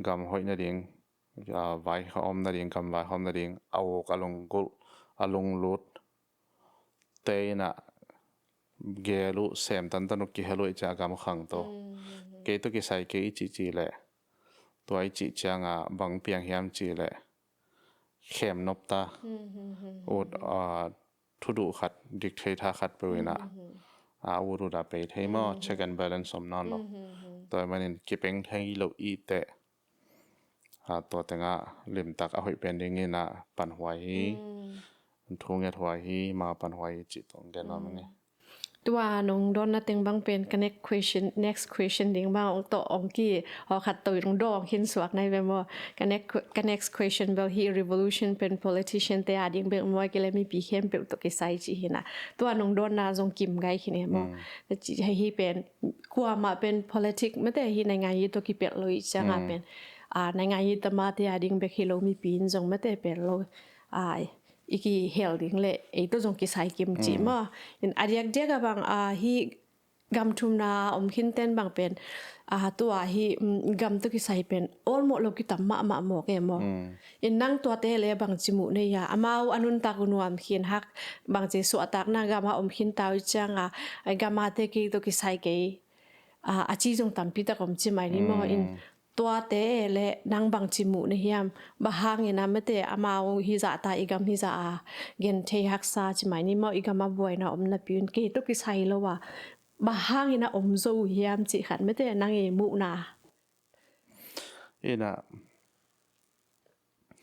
gam hoi na ding vai hom na ding gam vai hom na ding au kalung gul alung lut te na gelu sem tan tan ki helo cha gam khang to ke to ki sai ke chi le to ai chi changa bang piang hiam chi le khem nop ta od thu du khat dik thei tha khat pe na uru da pe thei mo check and balance som non lo to manin kipeng thei lo I te to tenga lim tak a hoi pending ina pan huai thunget huai ma pan huai chi tong gen ma ni ตัวนงโดนนะเต็งบางเป็น next question ดิ่งบางองต่อองกี้หอขัดตัวตรงดองหินสวกในเวมอ next question เบลฮี revolution เป็น politician แต่ดิ่งเบลมอยก็เลยมีปีเข้มเปลตัวกิไซจีหินะตัวนงโดนนะจงกิมไกขี้เนี่ยมอแต่จีให้ฮีเป็นกว่ามาเป็น politics ไม่แต่ฮีในงานยี่ตัวกิเปลเลยจังเป็นในงานยี่ตมาที่ดิ่งเบลฮิโลมีปีนจงไม่แต่เป็นเลยอีกเฮลดิ้งเลยไอ้ตัวจงกิสายกิมจิมาอินอาเดียกเดียกับบางฮีกำทุมนาคินเต้นบางเป็นตัวฮีกำตัวกิสายเป็นโอลหมดโลกิตัมมาหมอกเอมอินนั่งตัวเตะเลยบางจิมุเนี่ยอามาอนุนตากุนวมขินฮักบางจีสวตักนากามาขินตาวจังไอ้กามาเตกิตัวกิสายเกยอาชีจงตัมพิตากรมจิไม่นี่มออินตัวเตะและนางบางจิมุเนี่ยฮิมบะฮางเงินไม่เตะอามาฮิจาตาอีกามฮิจาเงินเทฮักซาจิไม่นี่มาอีกามาบวยนะนะพิวน์เกตุกิไซโลวะบะฮางเงินโซฮิมจิขันไม่เตะนางมุนานะ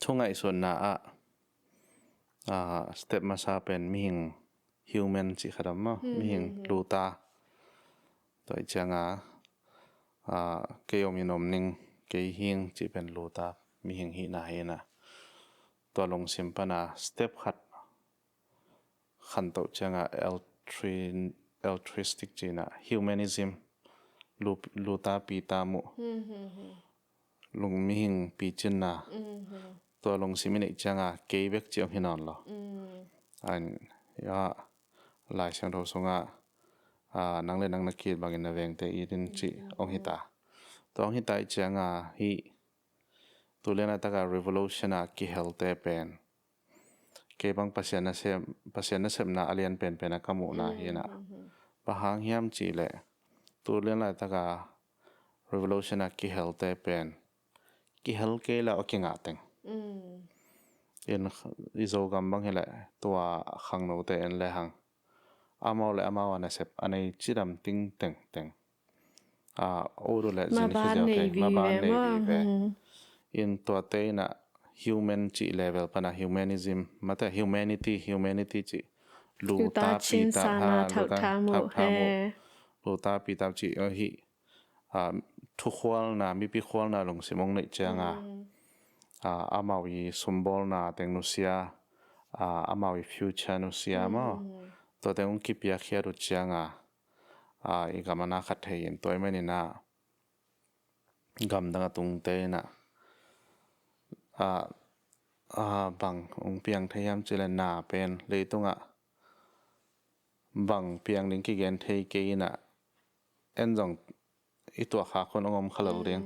ช่วงไอ้ส่วนน่ะสเต็ปมาซาเป็นมิหิงฮิวแมนจิขัดมั้งมิหิงลูตาตัวจังเกี่ยวมีนมนิ่งเกี่ยหิงจีเป็นลูตามีหิงหินาเฮนะตัวลงสิมปนาสเต็ปขันตัวจังaltruistic จีนะ humanism ลูตาปีตามุลงมีหิงปีจินนะตัวลงสิมินิจังเกี่ยวเบกเจียงหินอนหรออันยาหลายเสียงโทสงนังเล่นนังนักขีดบางอินเวงแต่อีดินจีองหิตาตัวองหิตาจังฮีตัวเล่นตากา revolution Khialhเตเป็น ke bang pasien na sem na alian pen pen ka mu na hi na pahang hiam chi le tu len la ta ka revolution a Khialh te pen Khialh ke la okinga teng in izo gam bang hele tua khang no te en le hang amao le amao na sep anei chiram ting teng teng oru le ma jin ban khizau nei te vi ma ban ve nei mo vi ve in tua te na human chi level pana humanism mata humanity chi lu tu ta ta pi chin ta sana ha lu thau ta tha mu thap tha he mu lu ta pi ta chi hi thu khwal na mi pi khwal na long simong nei changa amawi sumbol na tengnusia amawi future nusia mo to teng kipia khia ru changa igamana khathein toy menina gam danga tung te na bang piang thayam chile na pen leitunga bang piang ling ki gen thei ke na enjong itwa kha khon ngom khalal ding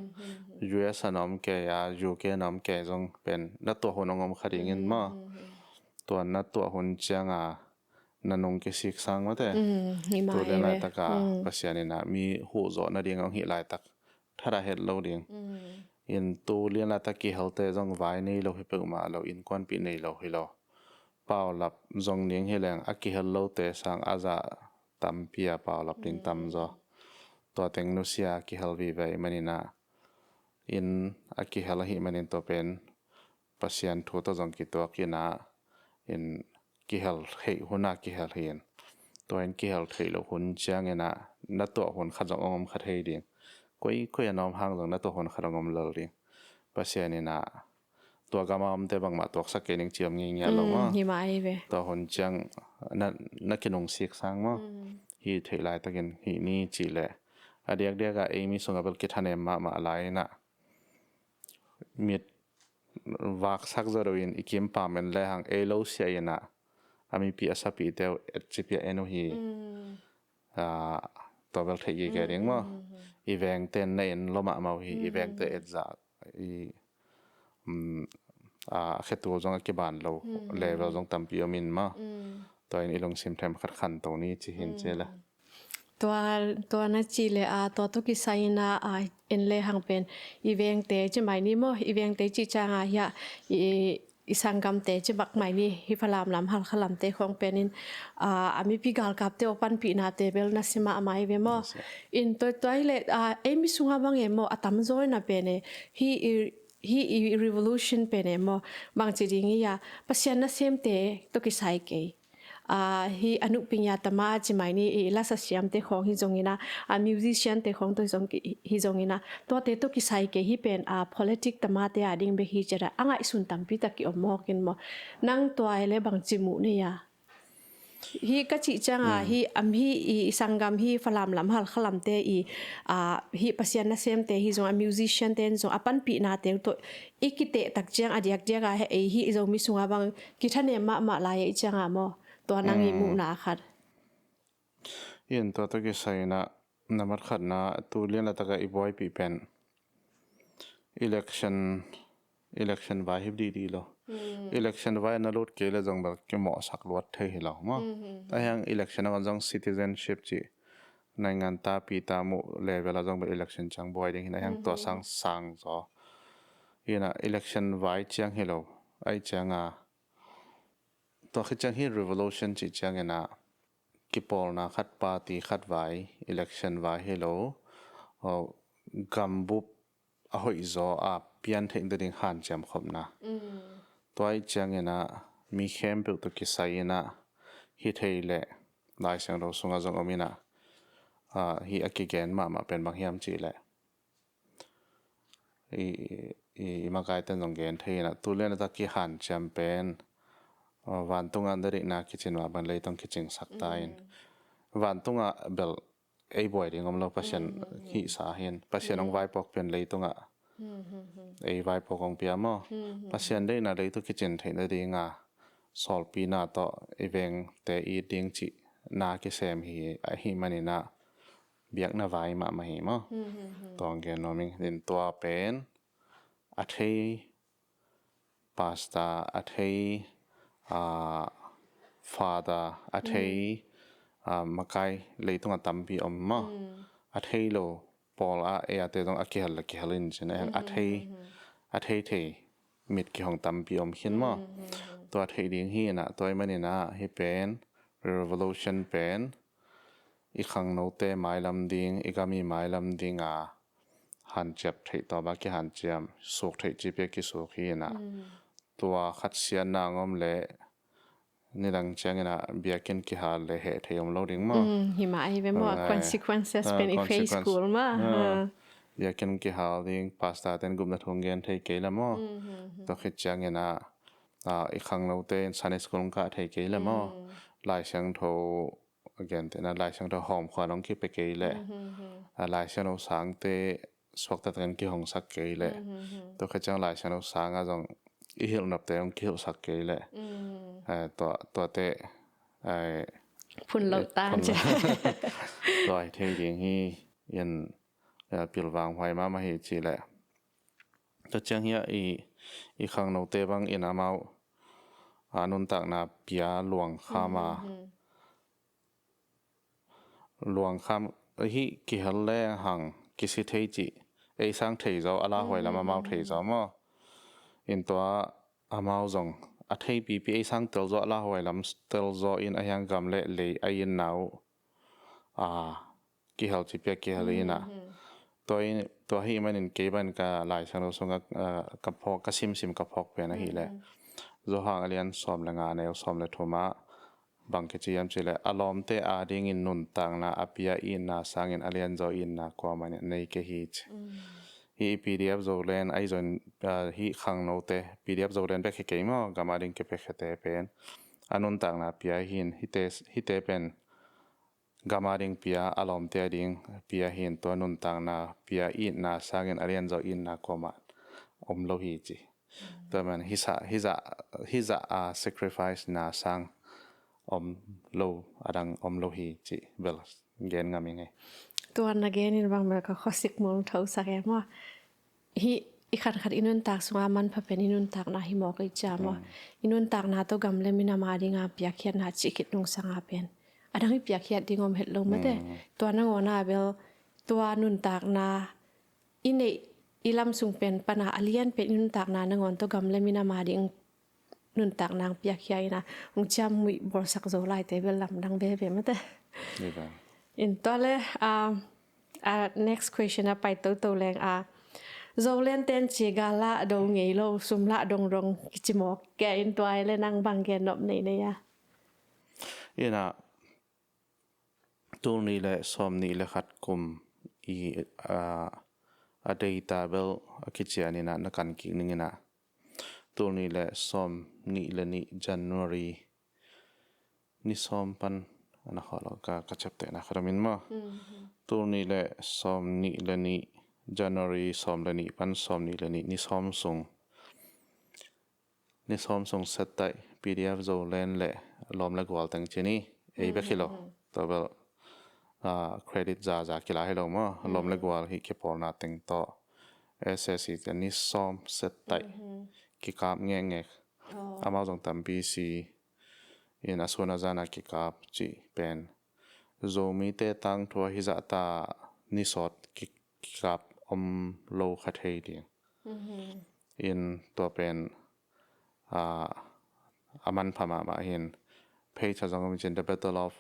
US anom ke ya UK anom ke jong pen na to hon ngom kharing in ma to na to hon changa nanong ke sik sang mate hi ma to le lai e taka pasiani na mi hu zo na ding ang hi lai tak thara het lo ding in tu lian la ta Khialh te jong vai nei lo hi pe ma lo in kwan pi nei lo hi lo pawl lap jong ning hi leng a Khialh lo te sang aza tam pia pawl lap ting tam zo to teng nu sia Khialh vi ve manina in a Khialh hi manin to pen pasian thu to jong ki to kina in Khialh hei huna Khialh hin to en Khialh thei lo hun chang ena na to hun khajong ongom khat hei ding koi anom hang jong na to hun kharangom lol ding pasiani na to gamam te bang ma tok sakening chiam ngi nya lo ma hi ma e ve to hun chang na kinong sik sang ma hi thei lai takin hi ni chi le adiak dia ga emi songa bel kithane ma lai na mit wak sak zaroin ikim pamen le hang elo sia ina ami pi asapi te chipia eno hi to bel thei ge ring mo iveng ten na en loma mau hi iveng te etza i khetu jong ki ban lo level jong tampi omin ma to in ilong sim them khat khan to ni chi hin chela to na chi le to ki sai na en le hang pen iveng te chi mai ni mo iveng te chi changa ya isangam te chi bak mai ni hi phalam lam hal khalam te khong penin ami pi gal kap te opan pi na te bel na sima amai ve mo in toilet emi sunga bang emo atam zoi na pene hi revolution pene mo bang chi ding ya pasian na sem te to ki sai ke hi anu pinya tama chi mai ni la sa siam te khong hi zongina musician te khong to zong hi zongina to te to ki sai ke hi pen politic tama te ading be hi chara anga isun tampi ta ki omokin mo nang to ai le bang chi mu ne ya hi ka chi changa hi hi sangam hi falam lam hal khalam te hi pasian na sem te hi zong musician ten zong apan pi na te to ikite tak chang adiak dia ga hi Zomi sunga bang ki thane ma la ye changa mo to nangi mu na khat yen to ki sai na namar khat na tu lian la taka i boy pi pen election vai hi di lo election vai na lot ke le jong ba ke mo sak lot the hi lo ma ta hang election a jong citizenship chi nai ngan ta pi ta mu level a jong ba election chang boy ding na hang to sang zo ina election vai chang hi lo ai changa to khi chang hi revolution chi chang ena kipawl na khat party khat vai election vai hello gambup a hoi zo a pian thein da ding han cham khopna toy chang ena mi khem pe to ki sai ena hi theile lai sang ro sunga jong omina hi akigen ma pen bang hiam chi le i makai tan jong gen theina tulen ta ki han cham pen van tunga dari na kitchen wa ban lei tong kitchen saktain van tunga bel ei boy ding om lo pasien hi sa hen pasien ong vai pok pen lei tunga ei vai pok ong pia mo pasien dei na lei tu kitchen theina dinga sol pi na to eveng te I ding chi na ki sem hi mani na biak na vai ma hi mo tong gen noming din to pen a thei pasta a thei father อาเทยมาไกลเลยต้องตั้มปีอมมาอาเทยโลพอลเตต้องคิฮัลลินใช่ไหมอาเทยเทมิดกี่ห้องตั้มปีอมเห็นมั้ตัวเทยดิ้งฮีน่ะตัวมันนี่นะฮีเป็น revolution เป็นอีกครั้งโนเตไม้ลำดิ้งอีกมีไม้ลำดิ้งหันเจ็บเทยต่อมากี่หันเจียมสุกเทยจีเปียกี่สุกฮีน่ะตัวขัดเสียนนางอมเละนี่ดังเชียงนะเบียกินกี่หาเลยเหตุที่ยมเราดิ้งมั้งหิมะไอ้เป็นว่า consequences เป็นอีก face school มั้งเบียกินกี่หาดิ้งพาสต้าเต็นกุมนัดหงเงินเทยเกล้มั้งตัวคิดเชียงนะอีกครั้งเราเต้นซันนิสกุลก็เทยเกล้มั้งลายเชียงโทagain แต่นั้นลายเชียงโทหอมขวานน้องคิดไปเกล้ลายเชียงเราสังเตสวกตัดกันกี่หงสักเกล้ตัวคิดเชียงลายเชียงเราสังจงอีหิลนับแต่องคิวสักเกล้ตัวเตะพุ่นเหล่าตามจ้ะตัวเที่ยงดิ้งฮียันปิลวางไว้มาเหตุจีแหละตัวเชียงเฮียอีครั้งโนเตบังอินามานุนตักนาเปียหลวงข้ามาหลวงข้ามฮีกิฮัลแรงหังกิสิเทจิสร้างเทยเจ้าอะไรหอยละมาเทยเจ้ามั้งอินตัวมาจงอาเทยปีสร้างเตลเจ้าอะไรหอยละเตลเจ้าอินอายังกำเละเลยอินนาวกิฮัลจิเปียกิฮัลอินะตัวฮีมันอินเก็บันกับหลายช่างเราส่งกับพอกกซิมกับพอกเป็นนะฮีแหละโจหางเลียนซ้อมแรงงานเนี่ยซ้อมเลยทุมาบางกิจกรรมจีเลยอารมณ์เตะดิ่งอินนุนตังนะอภิยาอินนะสังอินเลียนโจอินนะกว่ามันในเกฮิตฮี PDFZOLAND ไอจนฮีขังโนเต PDFZOLAND เป็นเกมกามาดิ่งเก็บเป็นเตเป็นอนุนตังนะพิยาหินฮิเตเป็นกามาดิ่งพิยาอารมณ์เตะดิ่งพิยาหินตัวนุนตังนะพิยาอินนะสังอินเลียนโจอินนะกว่ามันโลหิตตัวมันฮิจะsacrifice นาสังโลดังโลหิจิเบลเกนงามิไงตัวนักเรียนนี่บางแบบก็ข้อสิกมองเท่าสักแค่ว่าฮิอีขัดอินุนตักสงามันพอเป็นอินุนตักนะฮิมอกอีจามว่าอินุนตักนะตัวกำเลมินามาดิ่งเปียกเขียนหาจิกิดลงสังอาเป็นดังฮิเปียกเขียนดิ่งอมเห็ดลงมาแต่ตัวนังวนาเบลตัวนุนตักนะอินเนอีลำสุงเป็นปัญหาเลียนเป็นนุนตักนานงอนตัวกำเลมินามาดิงนุนตักนางเปียกใหญ่นะงจำมุยบอสักโซไลแต่เวลำดังเบมั้งแต่อินตัวเลยnext question ไปตัวแรงโซเลนเต้นจีกาละดงเงยโลสุมละดงกิจมอกแกอินตัวไอเลยนางบังแกนบในเนี่ยตัวนี้แหละสมนี้แหละขัดกุมdata bel akichia ni na kan ki ni na to ni le som ni le ni January ni som pan ana khalo ka chapte na kharamin ma to ni le som ni le ni January som le ni pan som ni le ni som sung set tai PDFZOLAND le lom la gwal tang chini ei ba khilo to bel credit za kila hilo ma lom le gwal hi kipawl na ting to SSC จะนี่ซ้อมเสร็จไต่กิกาบเงี้ยอามาจงตั้มบีซีอินอาส่วนอาจารย์กิกาบจีเป็นZomi เตตังทัวฮิจะตานิสอดกิกาบโลคัดเฮดีอินตัวเป็นมันพม่ามาเห็นเพจจะต้องมีเจน The Battle of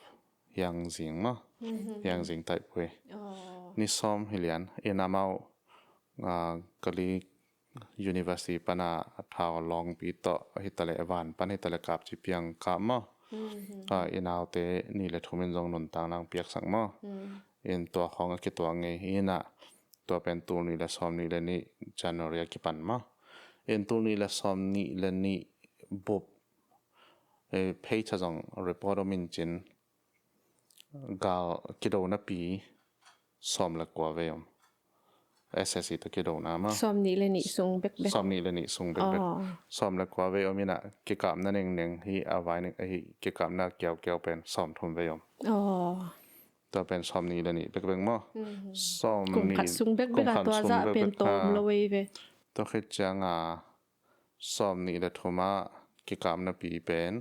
ยังสิงมั้ยยังสิงไต่เว้ยนี่ซ้อมฮิเลียนอินอามากะลี University ปนาทาวลองปีต่อฮิตะเลวานปันฮิตะเลกาบจิเปียงกามอินเอาเตนี่แหละทุมินจงนุนต่างนางเปียกสังอินตัวของกิตัวไงอินะตัวเป็นตัวนี่แหละซ้อมนี่แหละนี่Januaryกิปันอินตัวนี่แหละซ้อมนี่แหละนี่บบเพจจงรีพอร์ตมินจินกาลกิโดนับปีซ้อมละกว่าเวมSSC ตะกี้โดนมาซ้อมนี่เลยนี่ส่งเบ็กซ้อมนี่เลยนี่ส่งเบ็กซ้อมแล้วกว่าเวอมินะกิจกรรมนั่นเองที่เอาไว้ในกิจกรรมน่าเกี่ยวเป็นซ้อมทุนเวมตัวเป็นซ้อมนี่เลยนี่เบ็กมั้งซ้อมนี่ขัดส่งเบ็กตัวจะเป็นโตมเลยเวตัวคิดจังซ้อมนี่เลยทุมา กิกามนะปีเป็น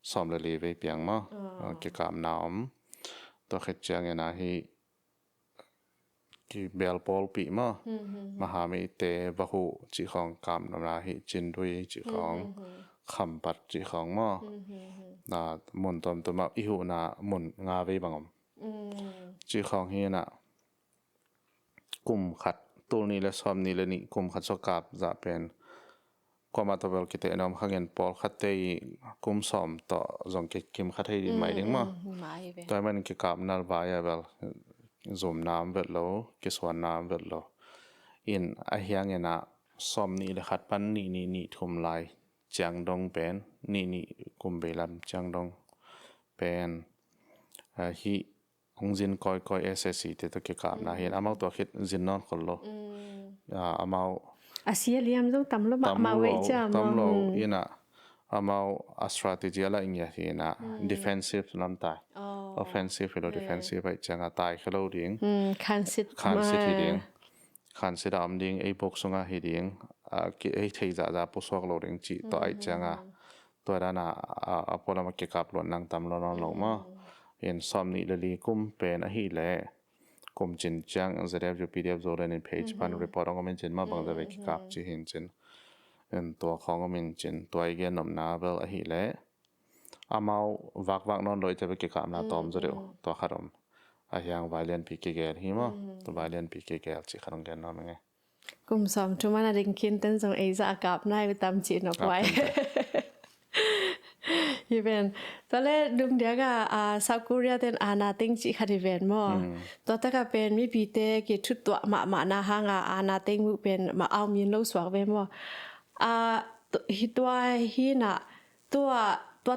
สอมเลเลไปเปียงมั้งกิกามน้ำตัวเขตจังนะฮีกิเบลปอลปีมั้งมหาไม่เตะบะหูจีของกามนำนาฮีจินด้วยจีของคำปัดจีของมั้งน่ะมุนตัวมาอิหุน่ะมุนงาไปบังจีของฮีน่ะกลุ่มขัดตัวนี้และซ้อมนี้และนี่กลุ่มขัดสกับจะเป็นก็มาตัวเบลกิเตน้องข้างเงินปอลขัดเตยกลุ่มซ้อมต่อจงเก็บกิมขัดให้ดีไหมดิ้งมั้งตัวมันกิกามนัลวายเบลzoom น้ำเวทโลกิสวนน้ำเวทโลอินอาเฮียงเงินซ้อมนี้และขัดปันนี่ทุ่มลายจังดงเป็นนี่กลุ่มเบลัมจังดงเป็นฮีองจินคอยเอสเอสีเตตัวเกี่ยวกับนะเห็นอามาตัวคิดจินนอนคนโลอามาอาเซียเลียมต้องตำลมาเวจ้าตำโลอินะอามาa strategy อะไรอย่างเงี้ยที่นะ defensive นั่นตาย offensive หรือ defensive ไปจังตายเขาเราดิ้งคันสิที่ดิ้งคันสิดามดิ้งไอ้พวกสงฆ์ที่ดิ้งไอ้ที่จะผู้สวกเราดิ้งจีตัวไอ้จังตัวด้านพอเรามาเกี่ยวกับหลวงนั่งตำเรานอนลงมาเห็นซ้อมนี่เลยกุมเป็นอะฮีเล่กุมจินจัง ZRA PDFZOLANDในเพจพันรีพอร์ตของมันจินมาบางจะไปคิดกับจีเห็นจินเห็นตัวของมันจินตัวไอเกนนำนาเบลอะฮีเล่อามาวักนอนโดยจะไปคิดกับนาตอมจะเดียวตัวขนมอะยังไวเลียนพีเกเกลฮีมั้งตัวไวเลียนพีเกเกลจีขนมแกนนอนไงกุมซ้อมทุกมันดึงคินตันส่งไอจะกับนายไปตามจีนออกไว้ฮีเป็นตอนแรกดุงเดียกซากุเรียเต็นอาณาติงจิคาริเวนมอตัวตะกับเป็นมิปีเตกิชุดตัวมานาหางอาณาติงมุเป็นมาเอามีนโลสวกเวมอตัวฮีน่ะตัว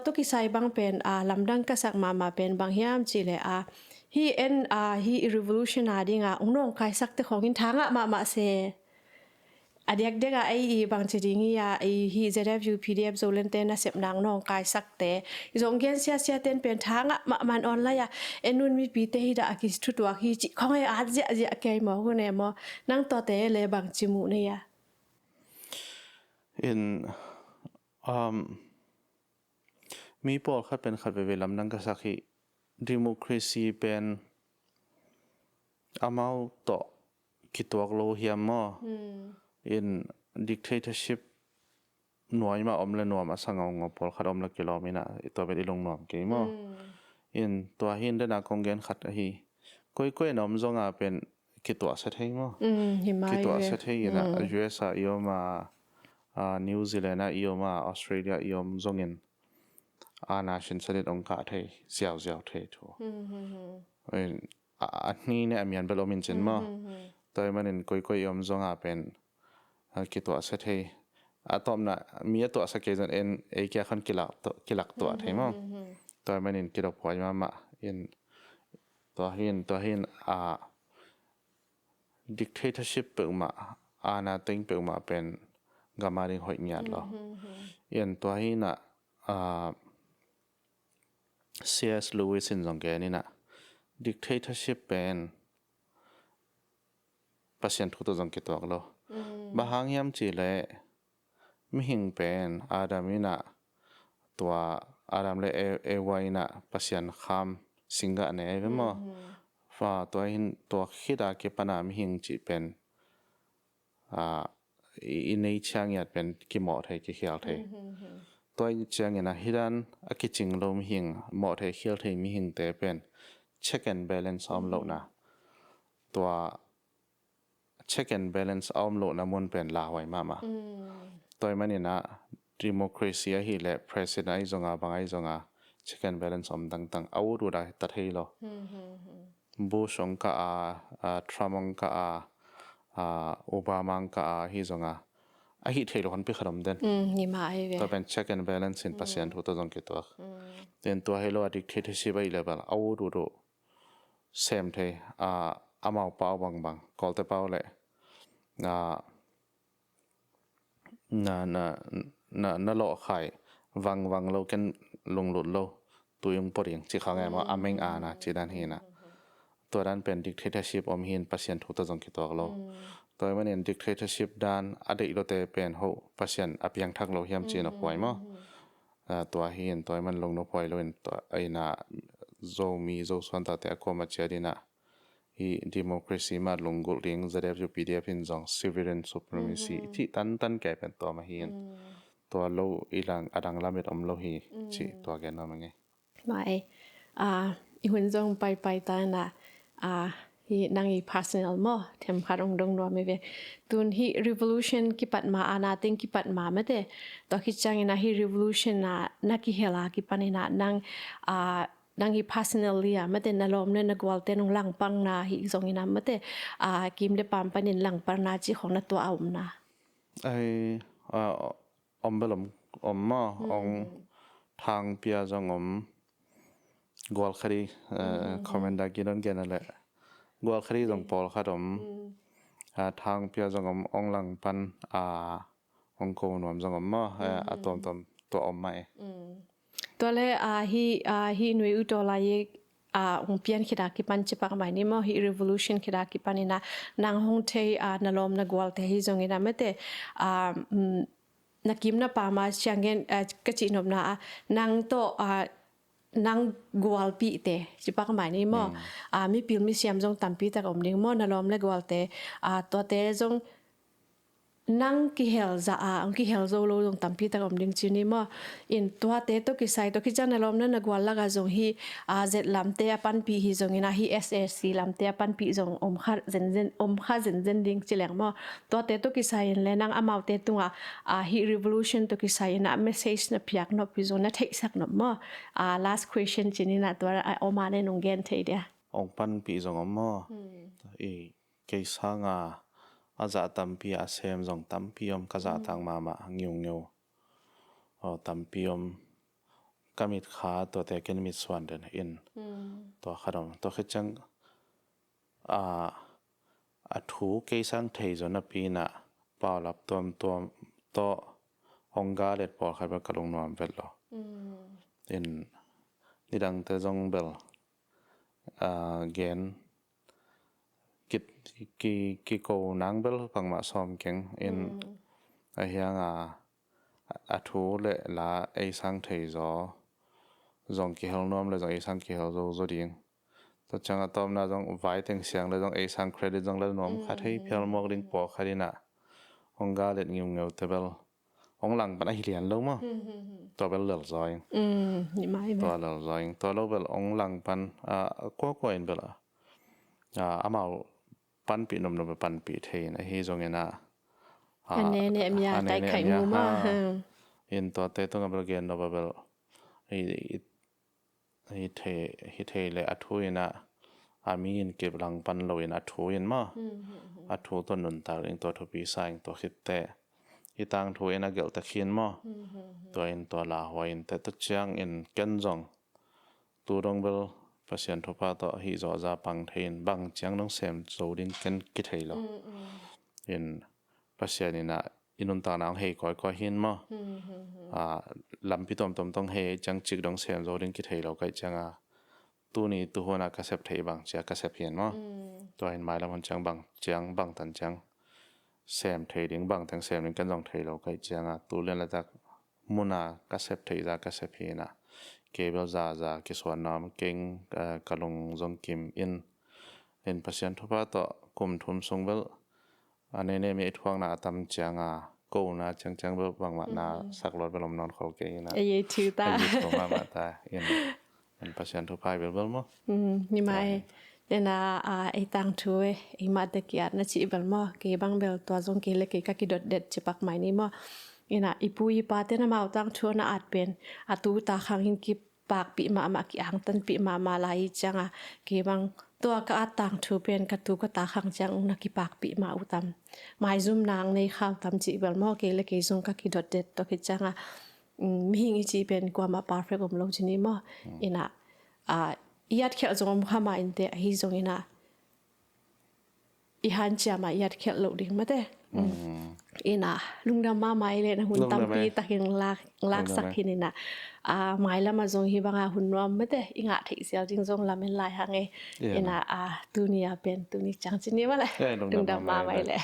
ตุกิไซบังเป็นลำดังกษักมาเป็นบางยามจิเลฮีฮี revolutionary งาน้องใครสักแต่ของหินทางมาเซอเด็กไอ้บางทีนี้ไอ้ฮีZRA PDFZOLANDเต้นนะเสพนางน้องกายสักแต่จงเกียนเสียเต้นเป็นทางมันออนไลน์นุ่นมีปีเตฮีดาคิสทุตัวฮีจิของไอ้อาจจะแกมอคนเนี่ยมอนั่งต่อเตะเลยบางจิมุเนี่ยมีปอลขัดเป็นขัดเวลำนั่งก็สักฮีดิโมคราซีเป็นอามาต่อคิดตัวโลหิมมั้งdictatorship หน่วยมาอมเลยหน่วยมาสังเอางบพอขัดอมละกิโลมินะตัวเป็นอีลงหน่วยกี่มั้งตัวหินได้นักคงเกณฑ์ขัดฮีก้อยน้อมจงเป็นคิดตัวเสถียรมั้งคิดตัวเสถียรนะ US อีโอมานิวซีแลนด์อีโอมาออสเตรเลียอีโอมจงเงินนาชินสนิทองค์การไทยเสียวไทยทัวอันนี้เนี่ยมีอันเป็นลมินจินมั้งตัวมันก้อยยอมจงเป็นคิดตัวเสถียรตอมน่ะมีตัวสักเกจันไอ้แค่คนกิลักตัวไทยมั้งตัวมันคิดตัวพอยมาตัวหินdictatorship เปิดมานาติงเปิดมาเป็นกามาดิงหอยหยาดหรอตัวหินC.S. Lewis จงแกนี่นะ dictatorship เป็นปัจจัยทุกตัวจงคิดตัวก็บางยามจีเล่ไม่หิงเป็นอาดามินะตัวอาดามเล่เอวายนะปัจจัยข้ามสิงห์เนี่ยเป็นมั้งฟ้าตัวคิดเก็บปัญหาไม่หิงจีเป็นอินในเชียงยัดเป็นกิมอไทยกิเขียวไทยตัวเชียงยันฮิดันกิจิงลมหิงหมอไทยเขียวไทยมีหิงแต่เป็น check and balance อมโลนะตัว check and balance อมโลนะมันเป็นลาไว้มาตัวมันนี่นะ democracy ฮีและ president ไอ้จงบางไอ้จงcheck and balance อมต่างเอาดูได้ตัดให้เราบุชองกาทรัมป์กาโอบามังกาฮีจงไอ้ที่เทโลคนพิขนมเด่นนี่มาไอ้เว้ตัวเป็น check and balance สินปัสยันทุกตัวจงเกิดตัวเด่นตัวให้เรา dictatorship ไอ้เลเวลเอาดูเซมเทอามาเป้าบางกอลเตเป้าเลยน่าโลไข่วังเรากันลงหลุดเราตัวยังปวดยังที่เขาไงว่าอเมงนะจีดันเฮนะตัวนั้นเป็น dictatorship อมหินปัสยันทุกตัวจงเกิดตัวเราตัวมันเป็น dictatorship ด้านอดีตเราแต่เป็นหัวปัสยันอภิยังทักเราเฮียมจีนออกไว้มั้ง ตัวเฮียนตัวมันลงนพอยลงตัวไอ้น่ะZomi Zolandแต่ก็มาเจอดีน่ะฮี democracy มาลงกุลิง ZRA PDF อินจง civilian supremacy ที่ตันแก่เป็นตัวมาเฮียนตัวโลอีหลังอดังละเม็ดโลฮีจิตัวแกนมันไงไม่อีหุ่นจงไปตาน่ะฮีนางอี personal มั้งเทมคารงดงนัวไม่เวตุนฮี revolution กิปัดมาอาณาติงกิปัดมาไม่ได้ตัวคิดจังนะฮี revolutionน่ะนักกิเฮลากิปันน่ะนางฮี personally ไม่ได้นั่งล้อมเนี่ยนักวัลเตนงหลังปังนะฮีจงอินะไม่ได้กิมเดปามปันนินหลังปังนะจีของนัตัวเอานะไอเบลมมาทางเปียจงกวลคดีคอมเมนต์กินนกันนั่นแหละกวลคดีจงพอลขัดทางเปียจงหลังปันโกนวมจงมาตัวไม่ตัวเล่ฮีหน่วยอุตโลายเปลี่ยนคิดากิปันจิปักไม่นี่มั้งฮี revolution คิดากิปันนี่นะนางฮงเทนลอมนักวัลเทฮีจงอินะไม่ได้นักกิมนะปามาเชียงเงินกจินบนะนางโตนางกวลปีเตจิปักไม่นี่มั้งมีพิลมีเสียมจงตั้มปีแต่ก็ไม่มั้งนลอมนักวัลเตตัวเตจงนังกิเฮลจะกิเฮลโซโลจงตั้มปีแต่ก็ไม่จีนี่มั้งอินตัวเตตัวกิไซตัวกิจันนลอมนั่นนักวัลละก็จงฮีเจ็ดลำเตะปันปีฮีจงอินะฮี SSC ลำเตะปันปีจงข้าเจนดิ้งจิเหลงมั้งตัวเตตัวกิไซน์เลยนังอามาวเตตัวฮี revolution ตัวกิไซน์นะ message นะพยักนับพิจารณาเทคสักนับมั้งlast question จีนี่นะตัวเอามาในนงเกนเทเดียปันปีจงมั้งเกี่ยสังอาจจะตั้มปีอาเซมจงตั้มปีก็จะตั้งมางิวตั้มปีก็มีขาตัวแต่ก็มีส่วนเดินอินตัวขนมตัวคิดจังถูกเกี่ยสังเทจนปีน่ะเปล่ารับตัวองกาเด็ดปอใครเป็นกระลงนวมเวลล์อินนี่ดังแต่จงเบลเกนกิโกนังเบลฟังมาซ้อมเก่งอินไอเฮียงถูเละละไอสังเทจจงกิเฮลนวมเลยจงไอสังกิเฮลโจดิ้งตัวจังตอมน่าจงไว้ถึงเสียงเลยจงไอสังเครดิตจงเลยนวมขัดให้เพียลมอกดิ้งปอขัดน่ะองกาเด็ดงิวเตเบลหลังเป็นไอเลียนลงมั้งตัวเป็นเหลือซอยนี่ไม่ตัวเหลือซอยตัวเราเป็นหลังเป็นก็อินเบลอามาปันปีนมปันปีเทนไอฮีจงเงินะอันนี้เนี่ยมีอะไรไข่งูมากอินตัวเตต้องกับเกนเราเป็นฮีเทเลยอัฐุยนะมีนเก็บหลังปันเราอินอัฐุยมาอัฐุตัวนุนตาเองตัวทบีสายตัวคิดเตอีต่างทุ่ยนักเกลตะเคียนมั้ตัวอินตัวลาหัวอินแต่ตัวเชียงอินเกนจงตัวดงเบลภาษาทุพาต่อฮิจอจาปังเทนบางเชียงน้องเซมโจดินเกนกิเทลอินภาษานี่นะอินุนตานังเฮก้อยหินมั้ลำพิตอมต้องเฮจังจิกดงเซมโจดินกิเทลก็จังตัวนี้ตัวหัวนักเกษตรเทบางเชียกเกษตรเพียนมั้ตัวอินหมายแล้วมันจังบางเชียงบางตันจังเซมเทดิ้งบางทั้งเซมนี่กันลองเทเราก็จะงาตัวเล่นละจากมุนาก็เซฟเทจากก็เซฟเฮนะเกเบลซาเกสวนน้ำเก่งกะลงจงกิมอินพัศยันทุบะต่อกลุ่มทุนทรงเบลอันนี้มีทวงนาตำจังกูนะจังเบลบางวันนาสักรถเบลมนอนเขาเก่งนะไอ้ยี่ชื่อตาไอ้ยี่ตัวมาตาอินพัศยันทุบะเบลมั้งนี่ไม่เดน่าไอตังช่วยไอมาเด็กยาดนะจีบัลมั้งเก็บังเบลตัวจงเกล็กก็คิดเด็ดจิปักไม่นี่มั้งอินะอีปุยปาเตนะมาตังช่วยน่าอัดเป็นตูตาขังหินกิปากปีมากี่อังตันปีมาลายจังเก็บังตัวก็อัดตังช่วยเป็นกตูก็ตาขังจังนักกิปากปีมาอุตัมไม่ซุ่มนางในข้าวตำจีบัลมั้งเกล็กจงก็คิดเด็ดตัวคิดจังมีหิงจีเป็นกว่ามาปาร์เฟกผมลงชนิดมั้งอินะยัดเขียจงมุขมาอินเตะฮิจงอินะฮันเจียมายัดเขียลุดิ่งมาเตะอินะลุงดำมาไม่เลยนะหุ่นตั้มปีตะกิงลากสักหินอินะไม่ละมาจงฮิบังหุ่นรวมมาเตะอิงะที่เสียจริงจงละเป็นลายหางอินะตุนียเป็นตุนีจังจินี่มาเลยลุงดำมาไม่เลย